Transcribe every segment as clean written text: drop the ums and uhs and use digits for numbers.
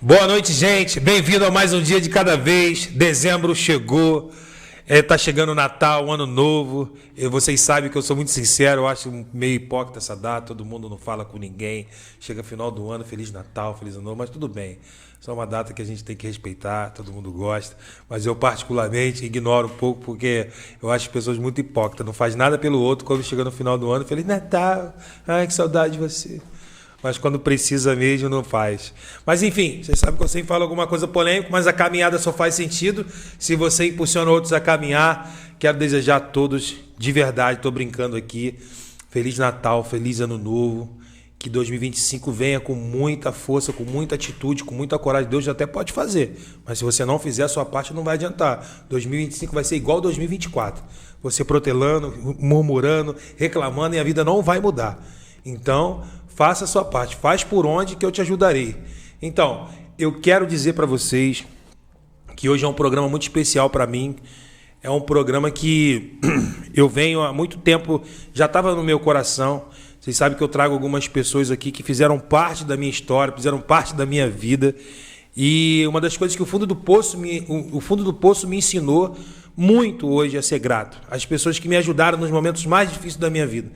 Boa noite, gente. Bem-vindo a mais um dia de cada vez. Dezembro chegou. Tá chegando o Natal, o Ano Novo. Vocês sabem que eu sou muito sincero, eu acho meio hipócrita essa data, todo mundo não fala com ninguém. Chega final do ano, Feliz Natal, Feliz Ano Novo, mas tudo bem. Só uma data que a gente tem que respeitar, todo mundo gosta. Mas eu particularmente ignoro um pouco porque eu acho as pessoas muito hipócritas. Não faz nada pelo outro quando chega no final do ano, Feliz Natal, ai que saudade de você. Mas quando precisa mesmo, não faz. Mas enfim, vocês sabem que eu sempre falo alguma coisa polêmica, mas a caminhada só faz sentido se você impulsiona outros a caminhar. Quero desejar a todos, de verdade, estou brincando aqui, Feliz Natal, Feliz Ano Novo, que 2025 venha com muita força, com muita atitude, com muita coragem. Deus até pode fazer, mas se você não fizer a sua parte, não vai adiantar. 2025 vai ser igual 2024. Você protelando, murmurando, reclamando e a vida não vai mudar. Então, faça a sua parte, faz por onde que eu te ajudarei. Então, eu quero dizer para vocês que hoje é um programa muito especial para mim. É um programa que eu venho há muito tempo, já estava no meu coração. Vocês sabem que eu trago algumas pessoas aqui que fizeram parte da minha história, fizeram parte da minha vida. E uma das coisas que o fundo do poço me ensinou muito hoje é ser grato. As pessoas que me ajudaram nos momentos mais difíceis da minha vida.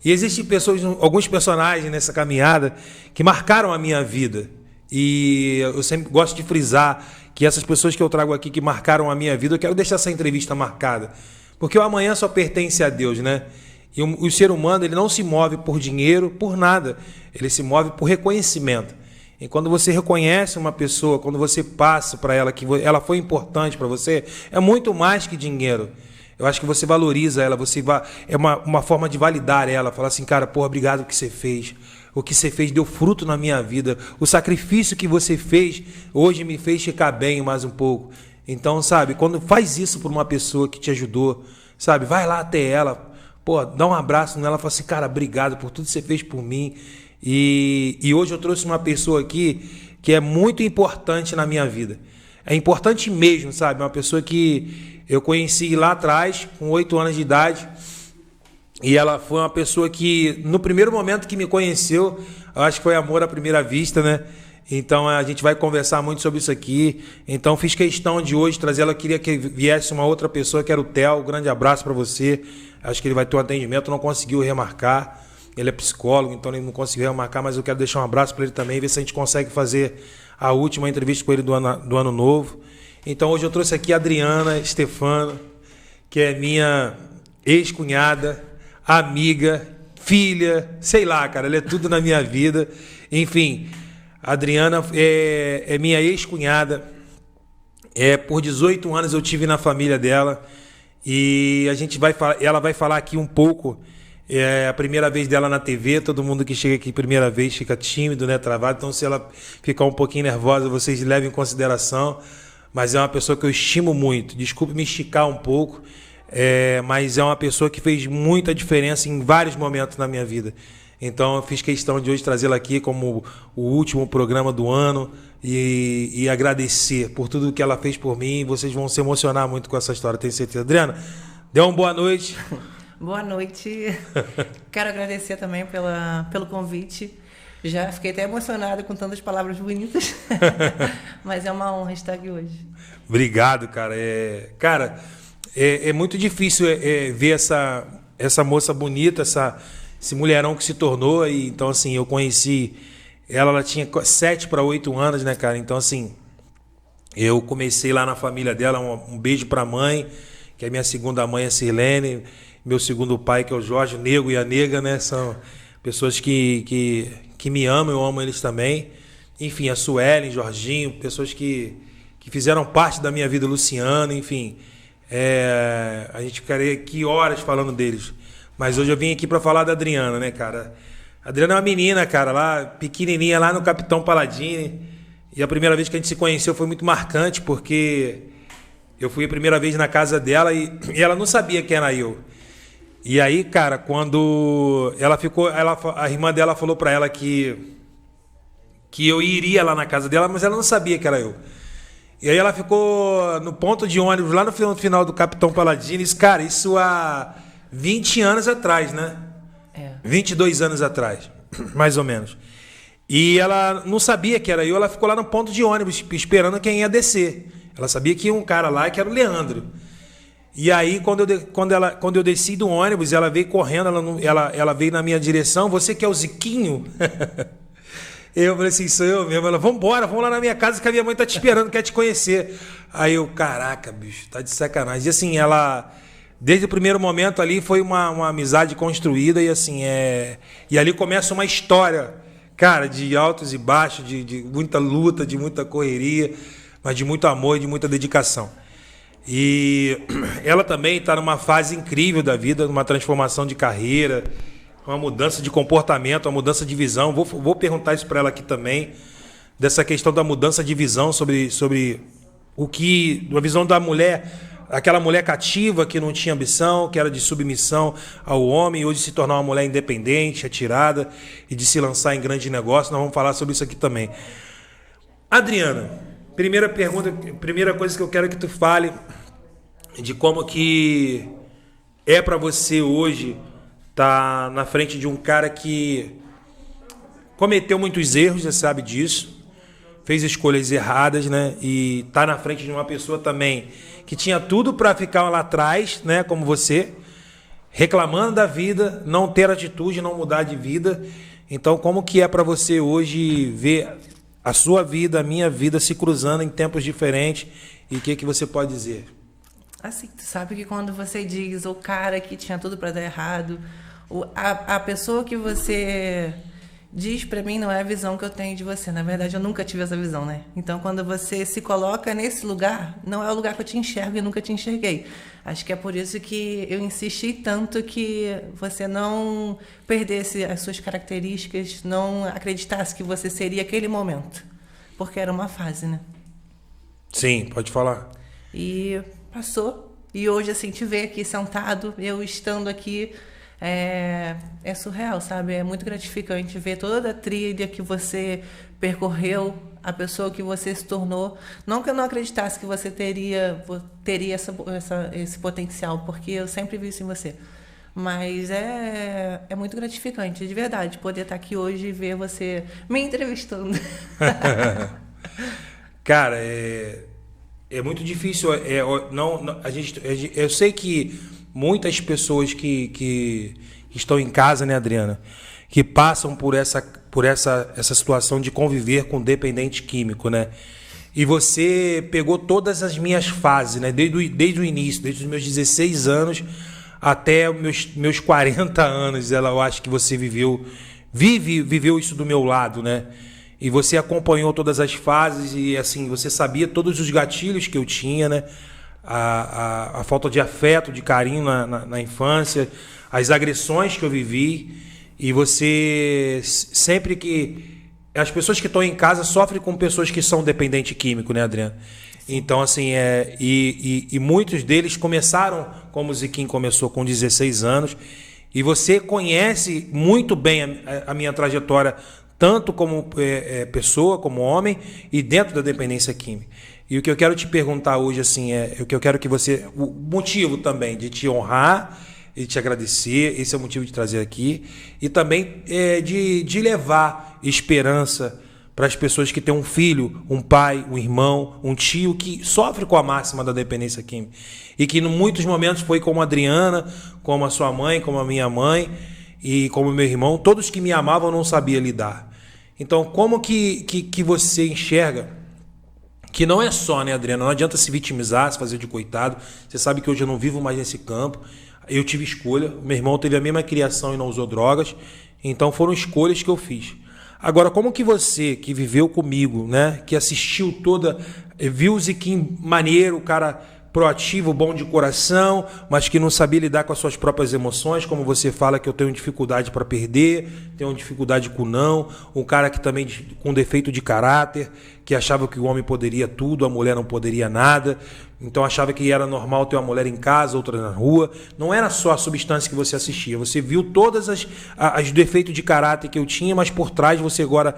E existem pessoas, alguns personagens nessa caminhada que marcaram a minha vida. E eu sempre gosto de frisar que essas pessoas que eu trago aqui que marcaram a minha vida, eu quero deixar essa entrevista marcada. Porque o amanhã só pertence a Deus, né? E o ser humano, ele não se move por dinheiro, por nada. Ele se move por reconhecimento. E quando você reconhece uma pessoa, quando você passa para ela que ela foi importante para você, é muito mais que dinheiro. Eu acho que você valoriza ela, é uma forma de validar ela, falar assim, cara, porra, obrigado pelo que você fez. O que você fez deu fruto na minha vida. O sacrifício que você fez hoje me fez ficar bem mais um pouco. Então, sabe, quando faz isso por uma pessoa que te ajudou, sabe, vai lá até ela, pô, dá um abraço nela, fala assim, cara, obrigado por tudo que você fez por mim. E hoje eu trouxe uma pessoa aqui que é muito importante na minha vida. É importante mesmo, sabe, uma pessoa que eu conheci lá atrás, com 8 anos de idade, e ela foi uma pessoa que, no primeiro momento que me conheceu, eu acho que foi amor à primeira vista, né? Então a gente vai conversar muito sobre isso aqui. Então fiz questão de hoje trazer ela, queria que viesse uma outra pessoa, que era o Theo. Um grande abraço para você. Acho que ele vai ter um atendimento, não conseguiu remarcar. Ele é psicólogo, então ele não conseguiu remarcar, mas eu quero deixar um abraço para ele também, ver se a gente consegue fazer a última entrevista com ele do ano novo. Então hoje eu trouxe aqui a Adriana Stefano, que é minha ex-cunhada, amiga, filha, sei lá, cara, ela é tudo na minha vida. Enfim, a Adriana é minha ex-cunhada. Por 18 anos eu tive na família dela e ela vai falar aqui um pouco. É a primeira vez dela na TV, todo mundo que chega aqui primeira vez fica tímido, né, travado. Então se ela ficar um pouquinho nervosa, vocês levem em consideração. Mas é uma pessoa que eu estimo muito. Desculpe me esticar um pouco, mas é uma pessoa que fez muita diferença em vários momentos na minha vida. Então eu fiz questão de hoje trazê-la aqui como o último programa do ano e agradecer por tudo que ela fez por mim. Vocês vão se emocionar muito com essa história, tenho certeza. Adriana, dê uma boa noite. Boa noite. Quero agradecer também pelo convite. Já fiquei até emocionada com tantas palavras bonitas. Mas é uma honra estar aqui hoje. Obrigado, cara. É muito difícil ver essa moça bonita, esse mulherão que se tornou. E, então, assim, eu conheci ela tinha 7 para 8 anos, né, cara? Então, assim, eu comecei lá na família dela. Um beijo pra mãe, que é minha segunda mãe, a Sirlene. Meu segundo pai, que é o Jorge, o Nego e a Nega, né? São pessoas que me amam, eu amo eles também. Enfim, a Suelen, Jorginho, pessoas que fizeram parte da minha vida, Luciano, enfim. A gente ficaria aqui horas falando deles. Mas hoje eu vim aqui para falar da Adriana, né, cara? A Adriana é uma menina, cara, lá, pequenininha, lá no Capitão Paladini. E a primeira vez que a gente se conheceu foi muito marcante, porque eu fui a primeira vez na casa dela e ela não sabia quem era eu. E aí, cara, quando a irmã dela falou pra ela que eu iria lá na casa dela, mas ela não sabia que era eu. E aí ela ficou no ponto de ônibus, lá no final do Capitão Paladini. Cara, isso há 20 anos atrás, né? 22 anos atrás, mais ou menos. E ela não sabia que era eu, ela ficou lá no ponto de ônibus, esperando quem ia descer. Ela sabia que ia um cara lá, que era o Leandro. E aí, quando eu desci do ônibus, ela veio correndo, ela veio na minha direção. Você que é o Ziquinho? Eu falei assim, sou eu mesmo. Ela, vamos lá na minha casa que a minha mãe tá te esperando, quer te conhecer. Aí eu, caraca, bicho, tá de sacanagem. E assim, ela, desde o primeiro momento ali, foi uma amizade construída. E assim, e ali começa uma história, cara, de altos e baixos, de muita luta, de muita correria, mas de muito amor e de muita dedicação. E ela também está numa fase incrível da vida, numa transformação de carreira, uma mudança de comportamento, uma mudança de visão. Vou perguntar isso para ela aqui também, dessa questão da mudança de visão sobre o que, a visão da mulher, aquela mulher cativa que não tinha ambição, que era de submissão ao homem, e hoje se tornar uma mulher independente, atirada e de se lançar em grandes negócios. Nós vamos falar sobre isso aqui também. Adriana, primeira pergunta, primeira coisa que eu quero que tu fale de como que é para você hoje estar na frente de um cara que cometeu muitos erros, você sabe disso, fez escolhas erradas, né? E tá na frente de uma pessoa também que tinha tudo para ficar lá atrás, né? Como você, reclamando da vida, não ter atitude, não mudar de vida. Então, como que é para você hoje ver a sua vida, a minha vida se cruzando em tempos diferentes, e o que você pode dizer? Assim, tu sabe que quando você diz o cara que tinha tudo para dar errado, a pessoa que você diz para mim não é a visão que eu tenho de você. Na verdade, eu nunca tive essa visão, né? Então, quando você se coloca nesse lugar, não é o lugar que eu te enxergo e nunca te enxerguei. Acho que é por isso que eu insisti tanto que você não perdesse as suas características, não acreditasse que você seria aquele momento. Porque era uma fase, né? Sim, pode falar. E passou. E hoje, assim, te ver aqui sentado, eu estando aqui, é surreal, sabe? É muito gratificante ver toda a trilha que você percorreu, a pessoa que você se tornou. Não que eu não acreditasse que você teria esse potencial, porque eu sempre vi isso em você. Mas é muito gratificante, de verdade, poder estar aqui hoje e ver você me entrevistando. Cara, é muito difícil. Eu sei que muitas pessoas que estão em casa, né, Adriana, que passam por essa situação de conviver com dependente químico, né? E você pegou todas as minhas fases, né? Desde o início, desde os meus 16 anos até meus 40 anos, eu acho que você viveu isso do meu lado, né? E você acompanhou todas as fases e, assim, você sabia todos os gatilhos que eu tinha, né? A falta de afeto, de carinho na infância, as agressões que eu vivi. E você, sempre que... As pessoas que estão em casa sofrem com pessoas que são dependentes químicos, né, Adriana? Então, assim, e muitos deles começaram, como o Ziquinho começou com 16 anos, e você conhece muito bem a minha trajetória, tanto como pessoa, como homem, e dentro da dependência química. E o que eu quero te perguntar hoje, assim, o que eu quero que você... O motivo também de te honrar e te agradecer, esse é o motivo de trazer aqui, e também de levar esperança para as pessoas que têm um filho, um pai, um irmão, um tio que sofre com a máxima da dependência química. E que em muitos momentos foi como a Adriana, como a sua mãe, como a minha mãe e como meu irmão, todos que me amavam não sabiam lidar. Então, como que você enxerga que não é só, né, Adriana? Não adianta se vitimizar, se fazer de coitado. Você sabe que hoje eu não vivo mais nesse campo. Eu tive escolha. Meu irmão teve a mesma criação e não usou drogas. Então, foram escolhas que eu fiz. Agora, como que você, que viveu comigo, né, que assistiu viu o Ziquinho maneiro, o cara proativo, bom de coração, mas que não sabia lidar com as suas próprias emoções, como você fala que eu tenho dificuldade para perder, tenho dificuldade com não, um cara que também com defeito de caráter, que achava que o homem poderia tudo, a mulher não poderia nada, então achava que era normal ter uma mulher em casa, outra na rua. Não era só a substância que você assistia, você viu todas as defeitos de caráter que eu tinha, mas por trás você agora,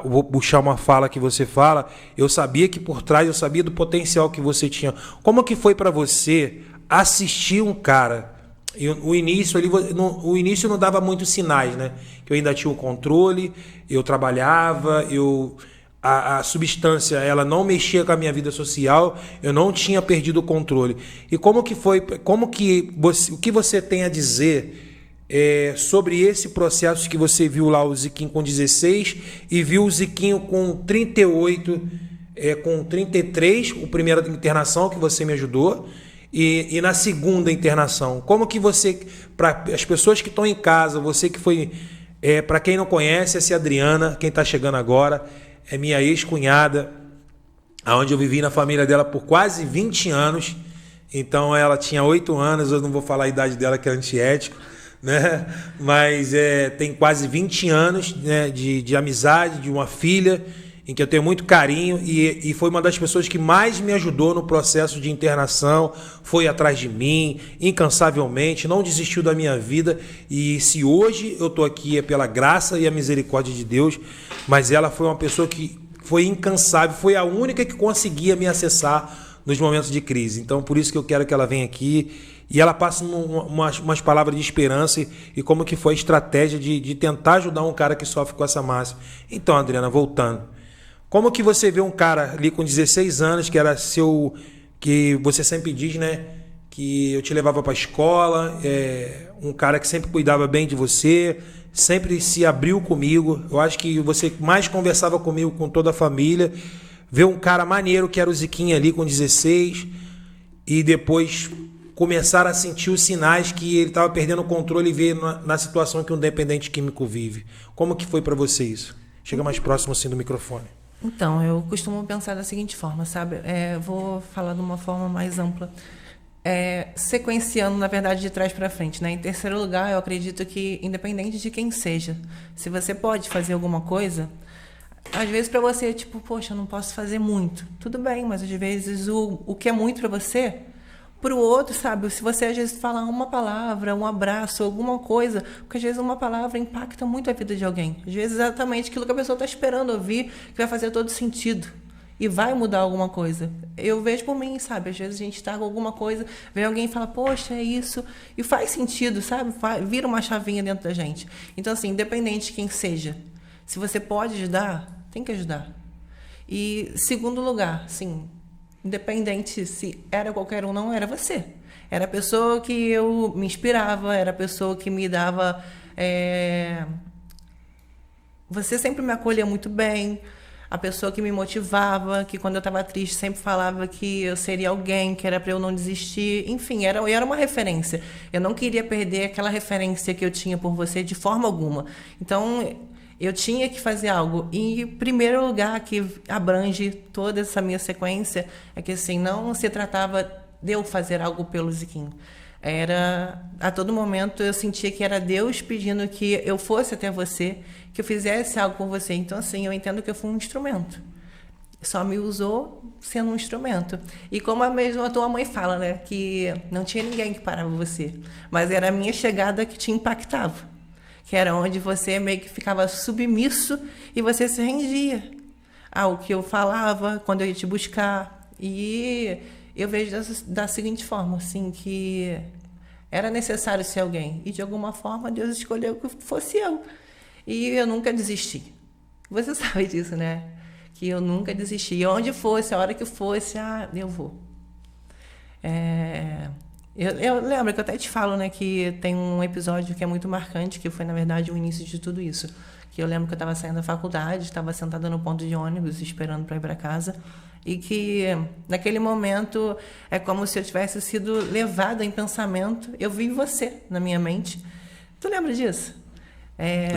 vou puxar uma fala que você fala, eu sabia que por trás, eu sabia do potencial que você tinha. Como que foi para você assistir um cara E o início ali, o início não dava muitos sinais, né? Que eu ainda tinha o controle, eu trabalhava, a substância ela não mexia com a minha vida social, eu não tinha perdido o controle. E o que você tem a dizer sobre esse processo que você viu lá o Ziquinho com 16 e viu o Ziquinho com 38, com 33, o primeiro internação que você me ajudou, e na segunda internação? Como que você, para as pessoas que estão em casa, você que foi, para quem não conhece, essa é a Adriana, quem está chegando agora, é minha ex-cunhada, onde eu vivi na família dela por quase 20 anos. Então ela tinha 8 anos, eu não vou falar a idade dela que é antiético, né? Mas tem quase 20 anos, né, de amizade, de uma filha, em que eu tenho muito carinho, e foi uma das pessoas que mais me ajudou no processo de internação, foi atrás de mim, incansavelmente, não desistiu da minha vida, e se hoje eu estou aqui é pela graça e a misericórdia de Deus, mas ela foi uma pessoa que foi incansável, foi a única que conseguia me acessar nos momentos de crise. Então, por isso que eu quero que ela venha aqui e ela passe umas palavras de esperança e como que foi a estratégia de tentar ajudar um cara que sofre com essa máxima. Então, Adriana, voltando. Como que você vê um cara ali com 16 anos, que era que você sempre diz, né? Que eu te levava para a escola, um cara que sempre cuidava bem de você, sempre se abriu comigo. Eu acho que você mais conversava comigo, com toda a família. Ver um cara maneiro, que era o Ziquinho ali com 16, e depois começar a sentir os sinais que ele estava perdendo o controle e ver na situação que um dependente químico vive. Como que foi para você isso? Chega mais próximo assim do microfone. Então, eu costumo pensar da seguinte forma, sabe? Vou falar de uma forma mais ampla. Sequenciando, na verdade, de trás para frente, né? Em terceiro lugar, eu acredito que, independente de quem seja, se você pode fazer alguma coisa, às vezes para você, tipo, poxa, eu não posso fazer muito. Tudo bem, mas às vezes o que é muito para você, para o outro, sabe? Se você às vezes falar uma palavra, um abraço, alguma coisa, porque às vezes uma palavra impacta muito a vida de alguém. Às vezes exatamente aquilo que a pessoa está esperando ouvir, que vai fazer todo sentido e vai mudar alguma coisa. Eu vejo por mim, sabe? Às vezes a gente está com alguma coisa, vem alguém e fala, poxa, é isso, e faz sentido, sabe? Vira uma chavinha dentro da gente. Então, assim, independente de quem seja, se você pode ajudar, tem que ajudar. E, segundo lugar, sim, independente se era qualquer um, não era você. Era a pessoa que eu me inspirava, era a pessoa que me dava... Você sempre me acolhia muito bem, a pessoa que me motivava, que quando eu estava triste sempre falava que eu seria alguém, que era para eu não desistir. Enfim, eu era uma referência. Eu não queria perder aquela referência que eu tinha por você de forma alguma. Então, eu tinha que fazer algo. E, em primeiro lugar, que abrange toda essa minha sequência, é que assim, não se tratava de eu fazer algo pelo Ziquinho. A todo momento eu sentia que era Deus pedindo que eu fosse até você, que eu fizesse algo por você. Então, assim, eu entendo que eu fui um instrumento. Só me usou sendo um instrumento. E como a tua mãe fala, né, que não tinha ninguém que parava você, mas era a minha chegada que te impactava, que era onde você meio que ficava submisso e você se rendia ao que eu falava, quando eu ia te buscar. E eu vejo da seguinte forma, assim, que era necessário ser alguém. E, de alguma forma, Deus escolheu que fosse eu. E eu nunca desisti. Você sabe disso, né? Que eu nunca desisti. E onde fosse, a hora que fosse, eu vou. Eu lembro que eu até te falo, né, que tem um episódio que é muito marcante, que foi, na verdade, o início de tudo isso. Que eu lembro que eu estava saindo da faculdade, estava sentada no ponto de ônibus, esperando para ir para casa, e que, naquele momento, é como se eu tivesse sido levada em pensamento. Eu vi você na minha mente. Tu lembra disso?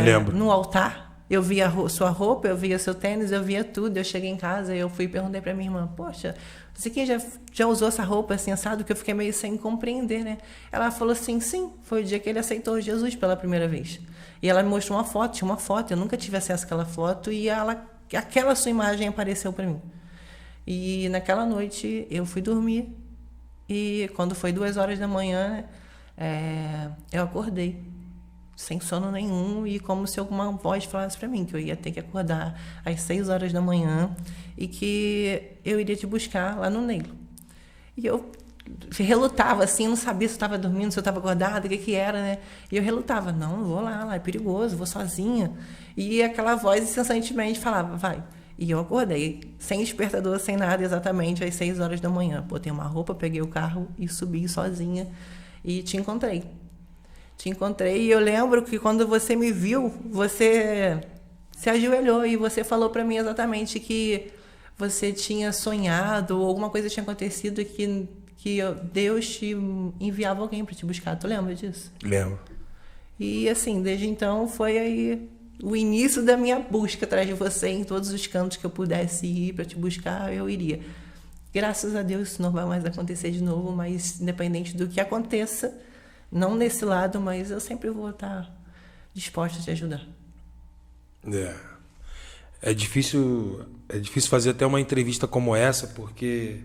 Lembro. No altar, eu via sua roupa, eu via seu tênis, eu via tudo. Eu cheguei em casa e eu fui e perguntei para minha irmã, poxa, você quem já usou essa roupa assim, assado? Que eu fiquei meio sem compreender, né? Ela falou assim, sim, foi o dia que ele aceitou Jesus pela primeira vez. E ela me mostrou uma foto, tinha uma foto, eu nunca tive acesso àquela foto, e aquela sua imagem apareceu para mim. E naquela noite eu fui dormir, e quando foi 2 horas da manhã, eu acordei, sem sono nenhum, e como se alguma voz falasse para mim que eu ia ter que acordar às 6 horas da manhã e que eu iria te buscar lá no Neilo. E eu relutava assim, não sabia se eu estava dormindo, se eu estava acordada, o que era, né? E eu relutava, não vou lá é perigoso, vou sozinha. E aquela voz incessantemente falava, vai. E eu acordei, sem despertador, sem nada, exatamente às 6 horas da manhã. Botei uma roupa, peguei o carro e subi sozinha e te encontrei. Te encontrei e eu lembro que quando você me viu, você se ajoelhou e você falou para mim exatamente que você tinha sonhado ou alguma coisa tinha acontecido que Deus te enviava alguém para te buscar. Tu lembra disso? Lembro. E assim, desde então foi aí o início da minha busca atrás de você em todos os cantos que eu pudesse ir para te buscar, eu iria. Graças a Deus isso não vai mais acontecer de novo, mas independente do que aconteça, não nesse lado, mas eu sempre vou estar disposta a te ajudar. É difícil fazer até uma entrevista como essa, porque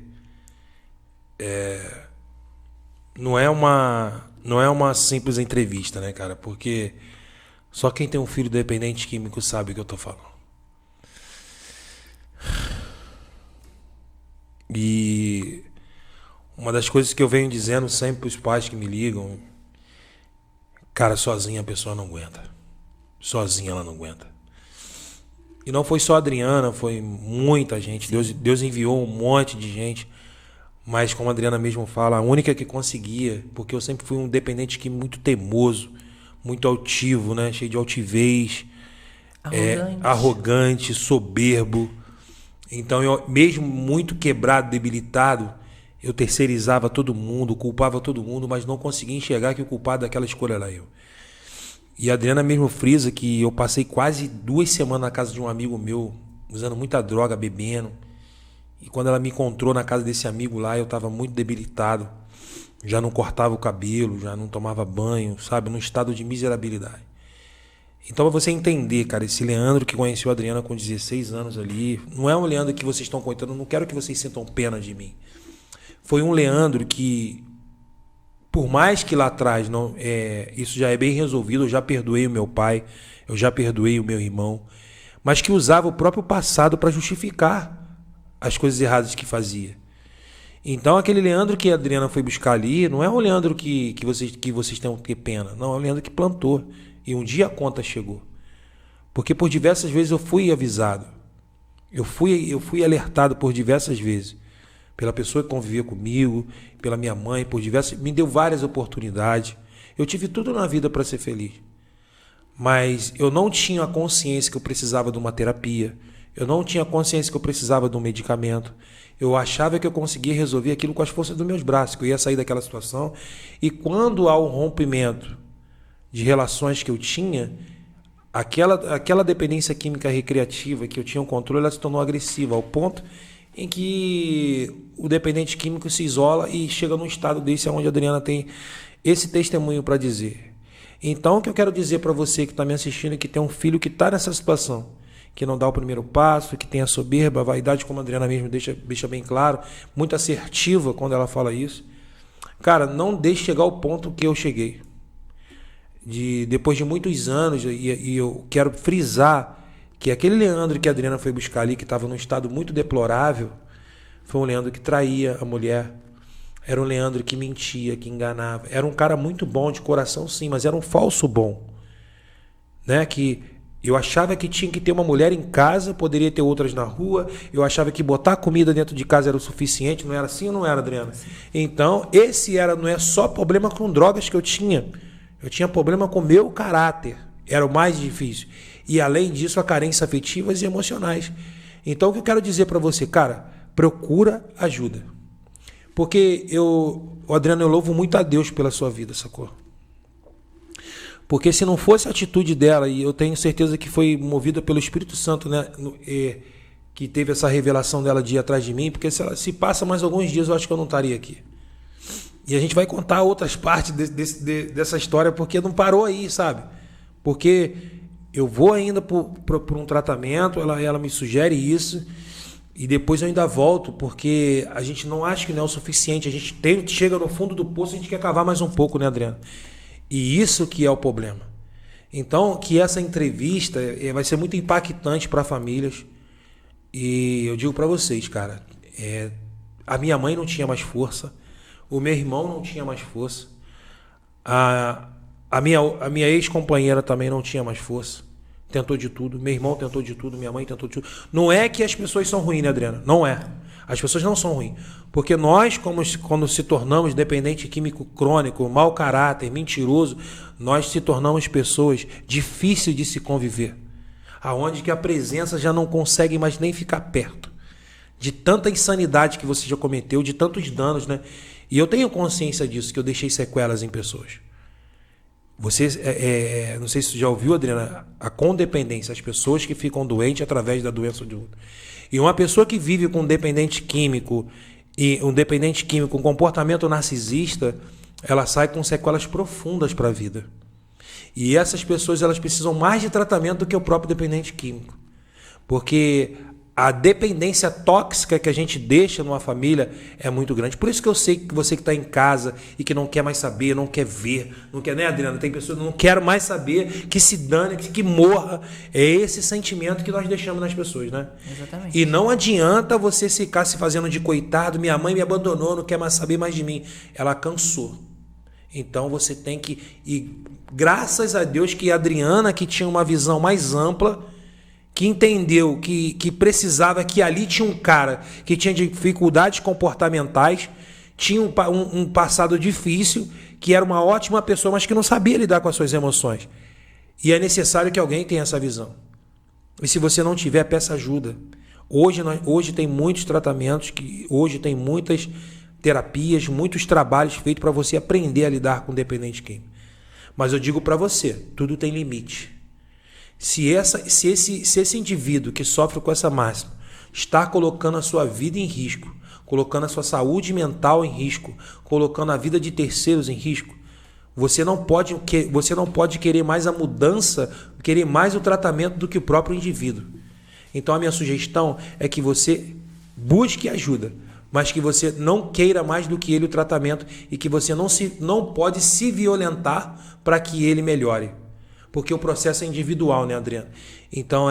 não é uma simples entrevista, né, cara? Porque só quem tem um filho dependente químico sabe o que eu tô falando. E uma das coisas que eu venho dizendo sempre pros pais que me ligam, cara, sozinha a pessoa não aguenta. Sozinha ela não aguenta. E não foi só a Adriana, foi muita gente. Deus enviou um monte de gente. Mas como a Adriana mesmo fala, a única que conseguia, porque eu sempre fui um dependente que muito teimoso, muito altivo, né? Cheio de altivez, arrogante, soberbo. Então eu, mesmo muito quebrado, debilitado, eu terceirizava todo mundo, culpava todo mundo, mas não conseguia enxergar que o culpado daquela escolha era eu. E a Adriana mesmo frisa que eu passei quase 2 semanas na casa de um amigo meu, usando muita droga, bebendo. E quando ela me encontrou na casa desse amigo lá, eu estava muito debilitado. Já não cortava o cabelo, já não tomava banho, sabe? Num estado de miserabilidade. Então, pra você entender, cara, esse Leandro que conheceu a Adriana com 16 anos ali, não é um Leandro que vocês estão contando, não quero que vocês sintam pena de mim. Foi um Leandro que, por mais que lá atrás isso já é bem resolvido, eu já perdoei o meu pai, eu já perdoei o meu irmão, mas que usava o próprio passado para justificar as coisas erradas que fazia. Então aquele Leandro que a Adriana foi buscar ali, não é um Leandro que vocês tenham que ter pena, não, é um Leandro que plantou. E um dia a conta chegou. Porque por diversas vezes eu fui avisado. Eu fui alertado por diversas vezes. Pela pessoa que convivia comigo, pela minha mãe, me deu várias oportunidades. Eu tive tudo na vida para ser feliz. Mas eu não tinha a consciência que eu precisava de uma terapia. Eu não tinha consciência que eu precisava de um medicamento. Eu achava que eu conseguia resolver aquilo com as forças dos meus braços, que eu ia sair daquela situação. E quando há um rompimento de relações que eu tinha, aquela dependência química recreativa que eu tinha um controle, ela se tornou agressiva, ao ponto em que o dependente químico se isola e chega num estado desse onde a Adriana tem esse testemunho para dizer. Então, o que eu quero dizer para você que está me assistindo, que tem um filho que está nessa situação, que não dá o primeiro passo, que tem a soberba, a vaidade, como a Adriana mesmo deixa bem claro, muito assertiva quando ela fala isso. Cara, não deixe chegar ao ponto que eu cheguei. Depois de muitos anos, e eu quero frisar que aquele Leandro que a Adriana foi buscar ali, que estava num estado muito deplorável, foi um Leandro que traía a mulher, era um Leandro que mentia, que enganava, era um cara muito bom de coração sim, mas era um falso bom, né? Que eu achava que tinha que ter uma mulher em casa, poderia ter outras na rua, eu achava que botar comida dentro de casa era o suficiente, não era assim ou não era, Adriana? Então, não é só problema com drogas que eu tinha problema com o meu caráter, era o mais difícil. E além disso, a carência afetivas e emocionais. Então o que eu quero dizer para você, cara, procura ajuda. Porque Adriano, eu louvo muito a Deus pela sua vida, sacou? Porque se não fosse a atitude dela, e eu tenho certeza que foi movida pelo Espírito Santo, né, que teve essa revelação dela de ir atrás de mim, porque se passa mais alguns dias, eu acho que eu não estaria aqui. E a gente vai contar outras partes dessa história, porque não parou aí, sabe? Porque eu vou ainda por um tratamento, ela me sugere isso, e depois eu ainda volto, porque a gente não acha que não é o suficiente, a gente chega no fundo do poço, a gente quer cavar mais um pouco, né, Adriano? E isso que é o problema. Então, que essa entrevista vai ser muito impactante para famílias, e eu digo para vocês, cara, a minha mãe não tinha mais força, O meu irmão não tinha mais força. A minha ex-companheira também não tinha mais força. Tentou de tudo. Meu irmão tentou de tudo. Minha mãe tentou de tudo. Não é que as pessoas são ruins, né, Adriana? Não é. As pessoas não são ruins. Porque nós, quando se tornamos dependente químico crônico, mau caráter, mentiroso, nós se tornamos pessoas difíceis de se conviver. Aonde que a presença já não consegue mais nem ficar perto. De tanta insanidade que você já cometeu, de tantos danos, né? E eu tenho consciência disso, que eu deixei sequelas em pessoas. Você, não sei se você já ouviu, Adriana, a condependência, as pessoas que ficam doentes através da doença de outro. E uma pessoa que vive com um dependente químico, e um dependente químico com comportamento narcisista, ela sai com sequelas profundas para a vida. E essas pessoas, elas precisam mais de tratamento do que o próprio dependente químico. Porque a dependência tóxica que a gente deixa numa família é muito grande. Por isso que eu sei que você que está em casa e que não quer mais saber, não quer ver, não quer, né, Adriana? Tem pessoas que não querem mais saber, que se dane, que morra. É esse sentimento que nós deixamos nas pessoas, né? Exatamente. E não adianta você ficar se fazendo de coitado, minha mãe me abandonou, não quer mais saber mais de mim. Ela cansou. Então você tem que... E graças a Deus que a Adriana, que tinha uma visão mais ampla, que entendeu que precisava, que ali tinha um cara que tinha dificuldades comportamentais, tinha um passado difícil, que era uma ótima pessoa, mas que não sabia lidar com as suas emoções. E é necessário que alguém tenha essa visão. E se você não tiver, peça ajuda. Hoje tem muitos tratamentos, hoje tem muitas terapias, muitos trabalhos feitos para você aprender a lidar com dependente químico. Mas eu digo para você, tudo tem limite. Se esse indivíduo que sofre com essa máxima está colocando a sua vida em risco, colocando a sua saúde mental em risco, colocando a vida de terceiros em risco, você não pode querer mais a mudança, querer mais o tratamento do que o próprio indivíduo. Então a minha sugestão é que você busque ajuda, mas que você não queira mais do que ele o tratamento e que você não pode se violentar para que ele melhore. Porque o processo é individual, né, Adriana? Então,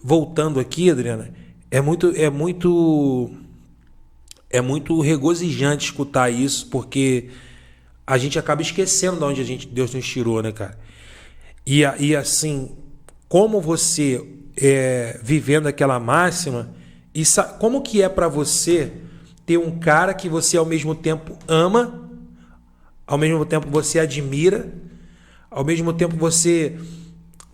voltando aqui, Adriana, é muito regozijante escutar isso, porque a gente acaba esquecendo de onde Deus nos tirou, né, cara? E assim, como você vivendo aquela máxima, como que é para você ter um cara que você ao mesmo tempo ama, ao mesmo tempo você admira, ao mesmo tempo você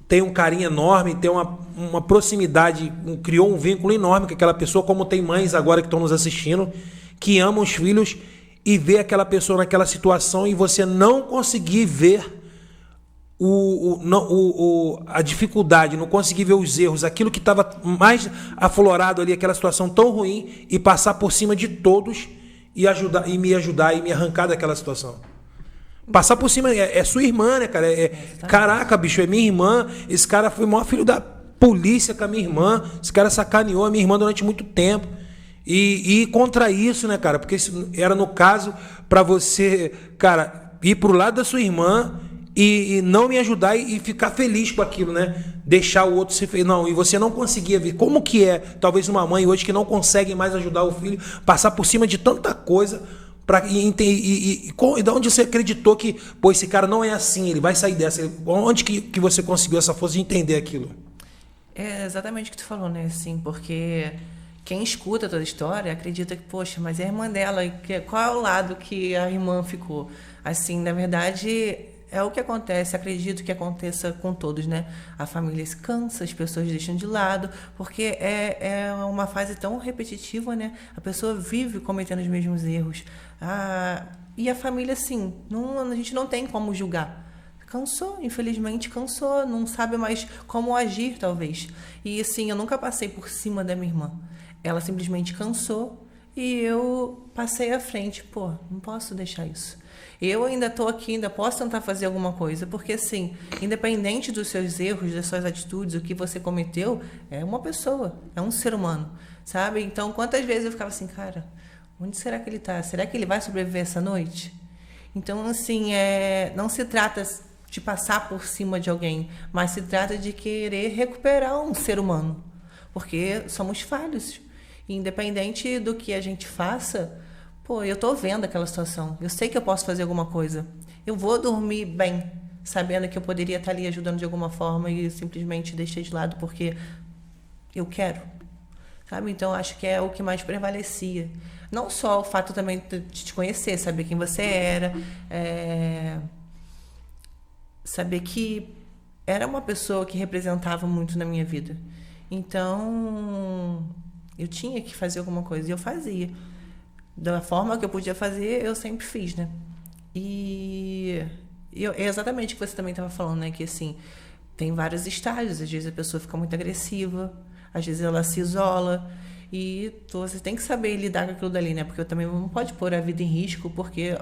tem um carinho enorme, tem uma proximidade, criou um vínculo enorme com aquela pessoa, como tem mães agora que estão nos assistindo, que amam os filhos e vê aquela pessoa naquela situação e você não conseguir ver a dificuldade, não conseguir ver os erros, aquilo que estava mais aflorado ali, aquela situação tão ruim, e passar por cima de todos e me ajudar e me arrancar daquela situação. Passar por cima, é sua irmã, né, cara? Caraca, bicho, é minha irmã. Esse cara foi o maior filho da polícia com a minha irmã. Esse cara sacaneou a minha irmã durante muito tempo. E contra isso, né, cara? Porque isso era no caso para você, cara, ir pro lado da sua irmã e não me ajudar e ficar feliz com aquilo, né? Deixar o outro se feliz. Não, e você não conseguia ver. Como que é, talvez, uma mãe hoje que não consegue mais ajudar o filho, passar por cima de tanta coisa. E de onde você acreditou que, pô, esse cara não é assim, ele vai sair dessa? Onde que você conseguiu essa força de entender aquilo? É exatamente o que tu falou, né? Assim, porque quem escuta toda a história acredita que, poxa, mas é a irmã dela, qual é o lado que a irmã ficou? Assim, na verdade, é o que acontece, acredito que aconteça com todos, né? A família se cansa, as pessoas deixam de lado, porque é uma fase tão repetitiva, né? A pessoa vive cometendo os mesmos erros. E a família, assim, a gente não tem como julgar. Cansou, infelizmente cansou, não sabe mais como agir, talvez. E, assim, eu nunca passei por cima da minha irmã. Ela simplesmente cansou e eu passei à frente. Pô, não posso deixar isso. Eu ainda estou aqui, ainda posso tentar fazer alguma coisa, porque, assim, independente dos seus erros, das suas atitudes, o que você cometeu, é uma pessoa, é um ser humano, sabe? Então, quantas vezes eu ficava assim, cara, onde será que ele está? Será que ele vai sobreviver essa noite? Então, assim, não se trata de passar por cima de alguém, mas se trata de querer recuperar um ser humano, porque somos falhos. E independente do que a gente faça, Pô, eu tô vendo aquela situação. Eu sei que eu posso fazer alguma coisa. Eu vou dormir bem, sabendo que eu poderia estar ali ajudando de alguma forma e simplesmente deixei de lado porque eu quero. Sabe? Então, acho que é o que mais prevalecia. Não só o fato também de te conhecer, saber quem você era, saber que era uma pessoa que representava muito na minha vida. Então, eu tinha que fazer alguma coisa e eu fazia. Da forma que eu podia fazer, eu sempre fiz, né? É exatamente o que você também estava falando, né? Que, assim, tem vários estágios. Às vezes a pessoa fica muito agressiva, às vezes ela se isola. E você tem que saber lidar com aquilo dali, né? Porque eu também não pode pôr a vida em risco, porque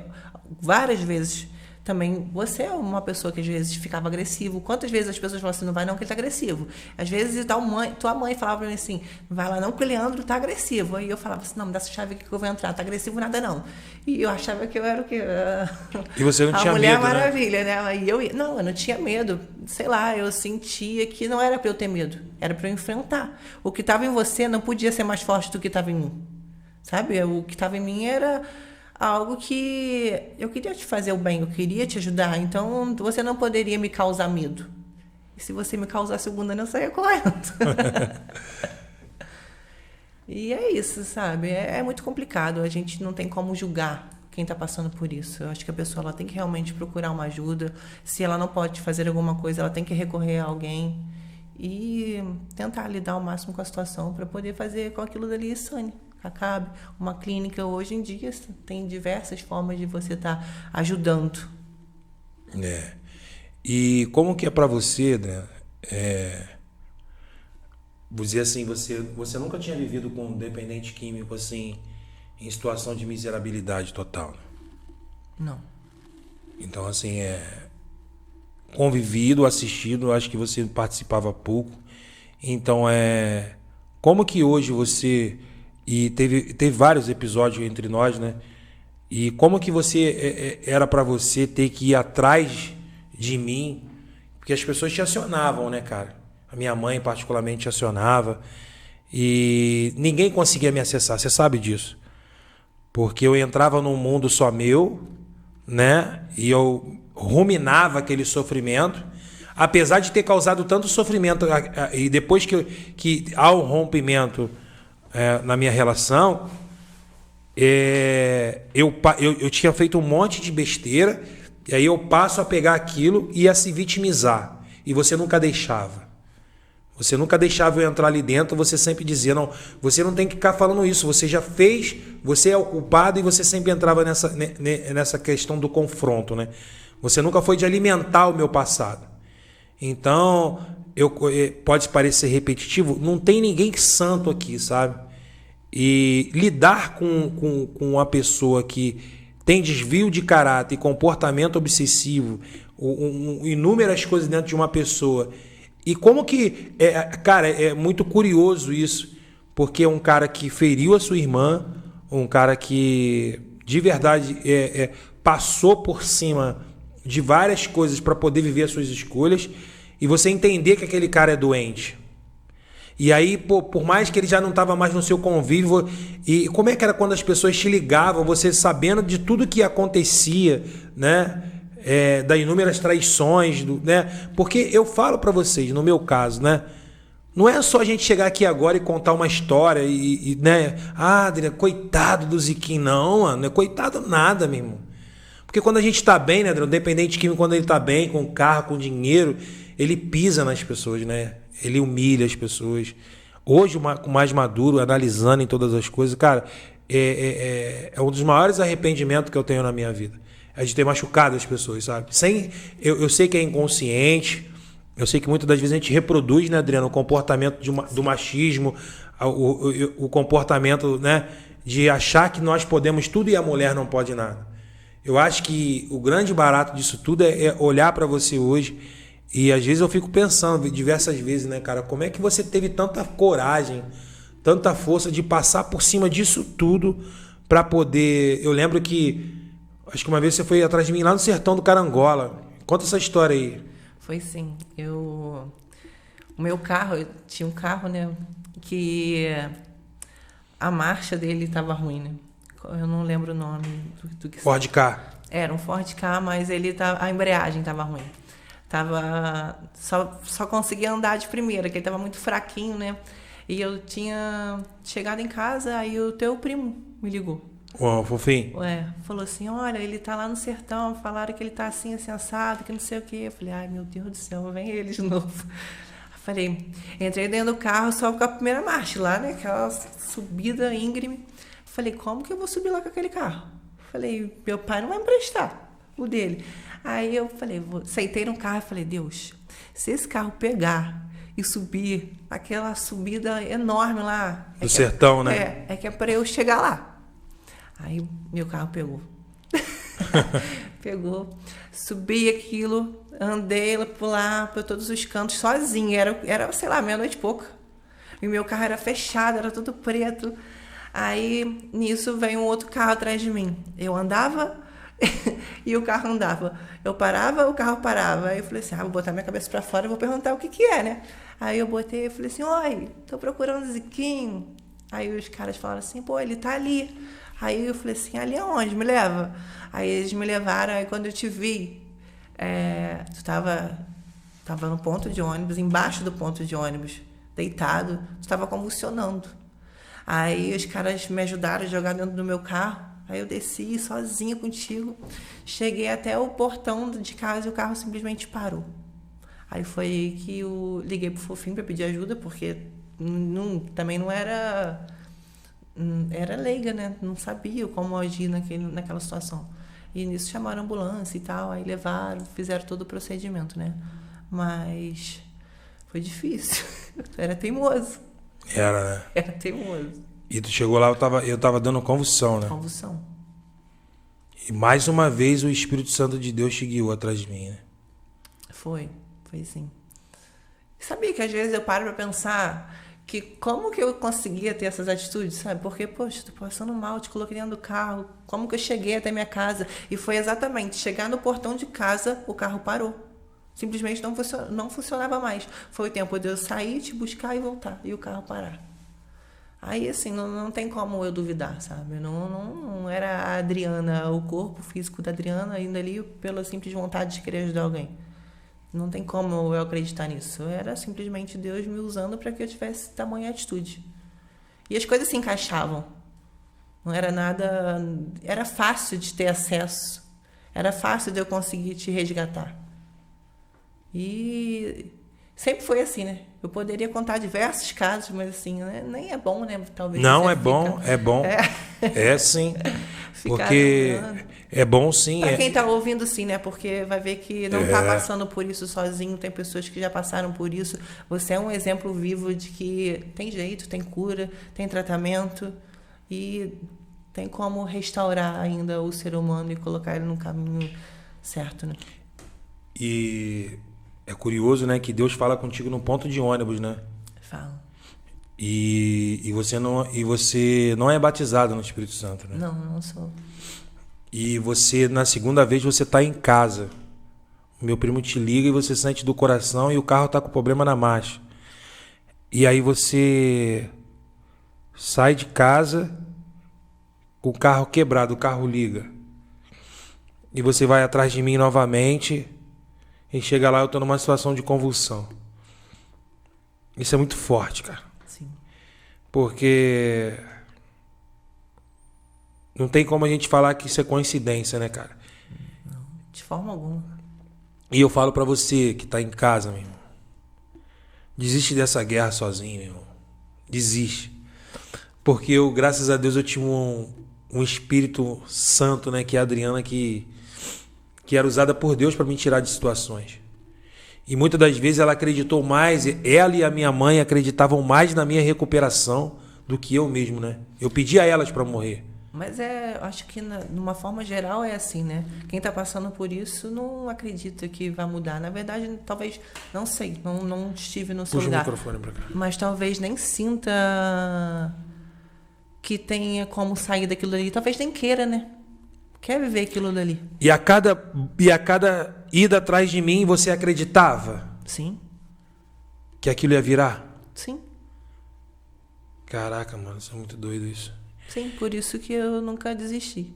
várias vezes também você é uma pessoa que às vezes ficava agressivo. Quantas vezes as pessoas falam assim, não vai não que ele tá agressivo. Às vezes tua mãe falava pra mim assim, não vai lá não que o Leandro tá agressivo. Aí eu falava assim, não, me dá essa chave aqui que eu vou entrar, tá agressivo nada não. E eu achava que eu era o quê? E você não a tinha Mulher medo, Maravilha, né? Aí eu não tinha medo. Sei lá, eu sentia que não era pra eu ter medo, era pra eu enfrentar. O que estava em você não podia ser mais forte do que estava em mim. Sabe? O que estava em mim era algo que eu queria te fazer o bem, eu queria te ajudar, então você não poderia me causar medo. E se você me causasse o bunda, eu saía correndo. E é isso, sabe? É muito complicado, a gente não tem como julgar quem está passando por isso. Eu acho que a pessoa ela tem que realmente procurar uma ajuda. Se ela não pode fazer alguma coisa, ela tem que recorrer a alguém e tentar lidar ao máximo com a situação para poder fazer com aquilo dali sane. Acabe. Uma clínica hoje em dia tem diversas formas de você estar ajudando. E como que é para você, né? Vou dizer assim, você nunca tinha vivido com um dependente químico assim, em situação de miserabilidade total, né? Não. Então, assim, convivido, assistido, acho que você participava pouco. Então, como que hoje você... E teve vários episódios entre nós, né? E como que você era para você ter que ir atrás de mim? Porque as pessoas te acionavam, né, cara? A minha mãe particularmente te acionava. E ninguém conseguia me acessar, você sabe disso. Porque eu entrava num mundo só meu, né? E eu ruminava aquele sofrimento. Apesar de ter causado tanto sofrimento, e depois que há um rompimento... na minha relação, eu tinha feito um monte de besteira, e aí eu passo a pegar aquilo e a se vitimizar. E você nunca deixava. Você nunca deixava eu entrar ali dentro, você sempre dizia, não, você não tem que ficar falando isso, você já fez, você é o culpado, e você sempre entrava nessa questão do confronto, né? Você nunca foi de alimentar o meu passado. Então, pode parecer repetitivo, não tem ninguém santo aqui, sabe? E lidar com uma pessoa que tem desvio de caráter e comportamento obsessivo, inúmeras coisas dentro de uma pessoa. E como que... cara, é muito curioso isso, porque é um cara que feriu a sua irmã, um cara que, de verdade, passou por cima de várias coisas para poder viver as suas escolhas, e você entender que aquele cara é doente. E aí, por mais que ele já não estava mais no seu convívio, e como é que era quando as pessoas te ligavam, você sabendo de tudo que acontecia, né? Das inúmeras traições, né? Porque eu falo para vocês, no meu caso, né? Não é só a gente chegar aqui agora e contar uma história né? Adriano, coitado do Ziquim, não, mano, não é coitado nada, meu irmão. Porque quando a gente está bem, né, Adriano, dependente químico, quando ele está bem, com carro, com dinheiro, ele pisa nas pessoas, né? Ele humilha as pessoas. Hoje, mais maduro, analisando em todas as coisas, cara, é um dos maiores arrependimentos que eu tenho na minha vida. É de ter machucado as pessoas, sabe? Eu sei que é inconsciente, eu sei que muitas das vezes a gente reproduz, né, Adriano, o comportamento do machismo, o comportamento, né, de achar que nós podemos tudo e a mulher não pode nada. Eu acho que o grande barato disso tudo é olhar para você hoje. E às vezes eu fico pensando, diversas vezes, né, cara, como é que você teve tanta coragem, tanta força de passar por cima disso tudo para poder... Eu lembro que, acho que uma vez você foi atrás de mim lá no sertão do Carangola. Conta essa história aí. Foi sim. O meu carro, eu tinha um carro, né, que a marcha dele estava ruim, né? Eu não lembro o nome do que Ford Ka. era um Ford Ka, mas a embreagem estava ruim. Só conseguia andar de primeira, que ele estava muito fraquinho, né? E eu tinha chegado em casa, aí o teu primo me ligou. Ô, fofinho. Falou assim, olha, ele tá lá no sertão, falaram que ele tá assim assado, que não sei o quê. Eu falei, ai, meu Deus do céu, vem ele de novo. Eu falei, entrei dentro do carro só com a primeira marcha lá, né? Aquela subida íngreme. Falei, como que eu vou subir lá com aquele carro? Falei, meu pai não vai me prestar o dele. Aí eu falei, sentei no carro e falei, Deus, se esse carro pegar e subir aquela subida enorme lá... Do sertão, né? É que é para eu chegar lá. Aí meu carro pegou. Pegou, subi aquilo, andei por todos os cantos sozinha. Era, sei lá, meia-noite e pouca. E meu carro era fechado, era tudo preto. Aí, nisso, veio um outro carro atrás de mim. Eu andava e o carro andava. Eu parava, o carro parava. Aí eu falei assim, vou botar minha cabeça pra fora e vou perguntar o que é, né? Aí eu botei e falei assim, oi, tô procurando o Ziquinho. Aí os caras falaram assim, pô, ele tá ali. Aí eu falei assim, ali aonde? Me leva. Aí eles me levaram, aí quando eu te vi, tu tava no ponto de ônibus, embaixo do ponto de ônibus, deitado, tu tava convulsionando. Aí os caras me ajudaram a jogar dentro do meu carro. Aí eu desci sozinha contigo. Cheguei até o portão de casa e o carro simplesmente parou. Aí foi aí que eu liguei pro Fofinho para pedir ajuda, porque também não era... Era leiga, né? Não sabia como agir naquela situação. E nisso chamaram a ambulância e tal. Aí levaram, fizeram todo o procedimento, né? Mas foi difícil. Era teimoso. Era, né? Era teimoso. E tu chegou lá, eu tava dando convulsão, né? Convulsão. E mais uma vez o Espírito Santo de Deus te guiou atrás de mim, né? Foi sim. Sabia que às vezes eu paro pra pensar que como que eu conseguia ter essas atitudes, sabe? Porque, poxa, tô passando mal, te coloquei dentro do carro. Como que eu cheguei até minha casa? E foi exatamente, chegar no portão de casa, o carro parou. Simplesmente não funcionava mais. Foi o tempo de eu sair, te buscar e voltar. E o carro parar. Aí, assim, não tem como eu duvidar, sabe? Não era a Adriana, o corpo físico da Adriana indo ali pela simples vontade de querer ajudar alguém. Não tem como eu acreditar nisso. Era simplesmente Deus me usando para que eu tivesse tamanha atitude. E as coisas se encaixavam. Não era nada... Era fácil de ter acesso. Era fácil de eu conseguir te resgatar. E sempre foi assim, né? Eu poderia contar diversos casos, mas assim, né? Nem é bom, né? Talvez não, é bom. É sim. Porque é bom sim. Para quem tá ouvindo, sim, né? Porque vai ver que não tá passando por isso sozinho. Tem pessoas que já passaram por isso. Você é um exemplo vivo de que tem jeito, tem cura, tem tratamento e tem como restaurar ainda o ser humano e colocar ele no caminho certo, né? E é curioso, né, que Deus fala contigo no ponto de ônibus, né? Fala. E você não é batizado no Espírito Santo, né? Não sou. E você, na segunda vez, você tá em casa. O meu primo te liga e você sente do coração e o carro tá com problema na marcha. E aí você sai de casa com o carro quebrado, o carro liga. E você vai atrás de mim novamente e chega lá, eu tô numa situação de convulsão. Isso é muito forte, cara. Sim. Porque não tem como a gente falar que isso é coincidência, né, cara? Não, de forma alguma. E eu falo pra você que tá em casa, meu irmão. Desiste dessa guerra sozinho, meu irmão. Desiste. Porque eu, graças a Deus, eu tinha um Espírito Santo, né, que é a Adriana, que era usada por Deus para me tirar de situações. E muitas das vezes ela acreditou mais, ela e a minha mãe acreditavam mais na minha recuperação do que eu mesmo, né? Eu pedi a elas para morrer. Mas acho que numa forma geral é assim, né? Quem tá passando por isso não acredita que vai mudar. Na verdade, talvez, não sei, não estive no seu lugar. Puxa o microfone pra cá. Mas talvez nem sinta que tenha como sair daquilo ali. Talvez nem queira, né? Quer viver aquilo dali. E a cada ida atrás de mim, você acreditava? Sim. Que aquilo ia virar? Sim. Caraca, mano, isso é muito doido isso. Sim, por isso que eu nunca desisti.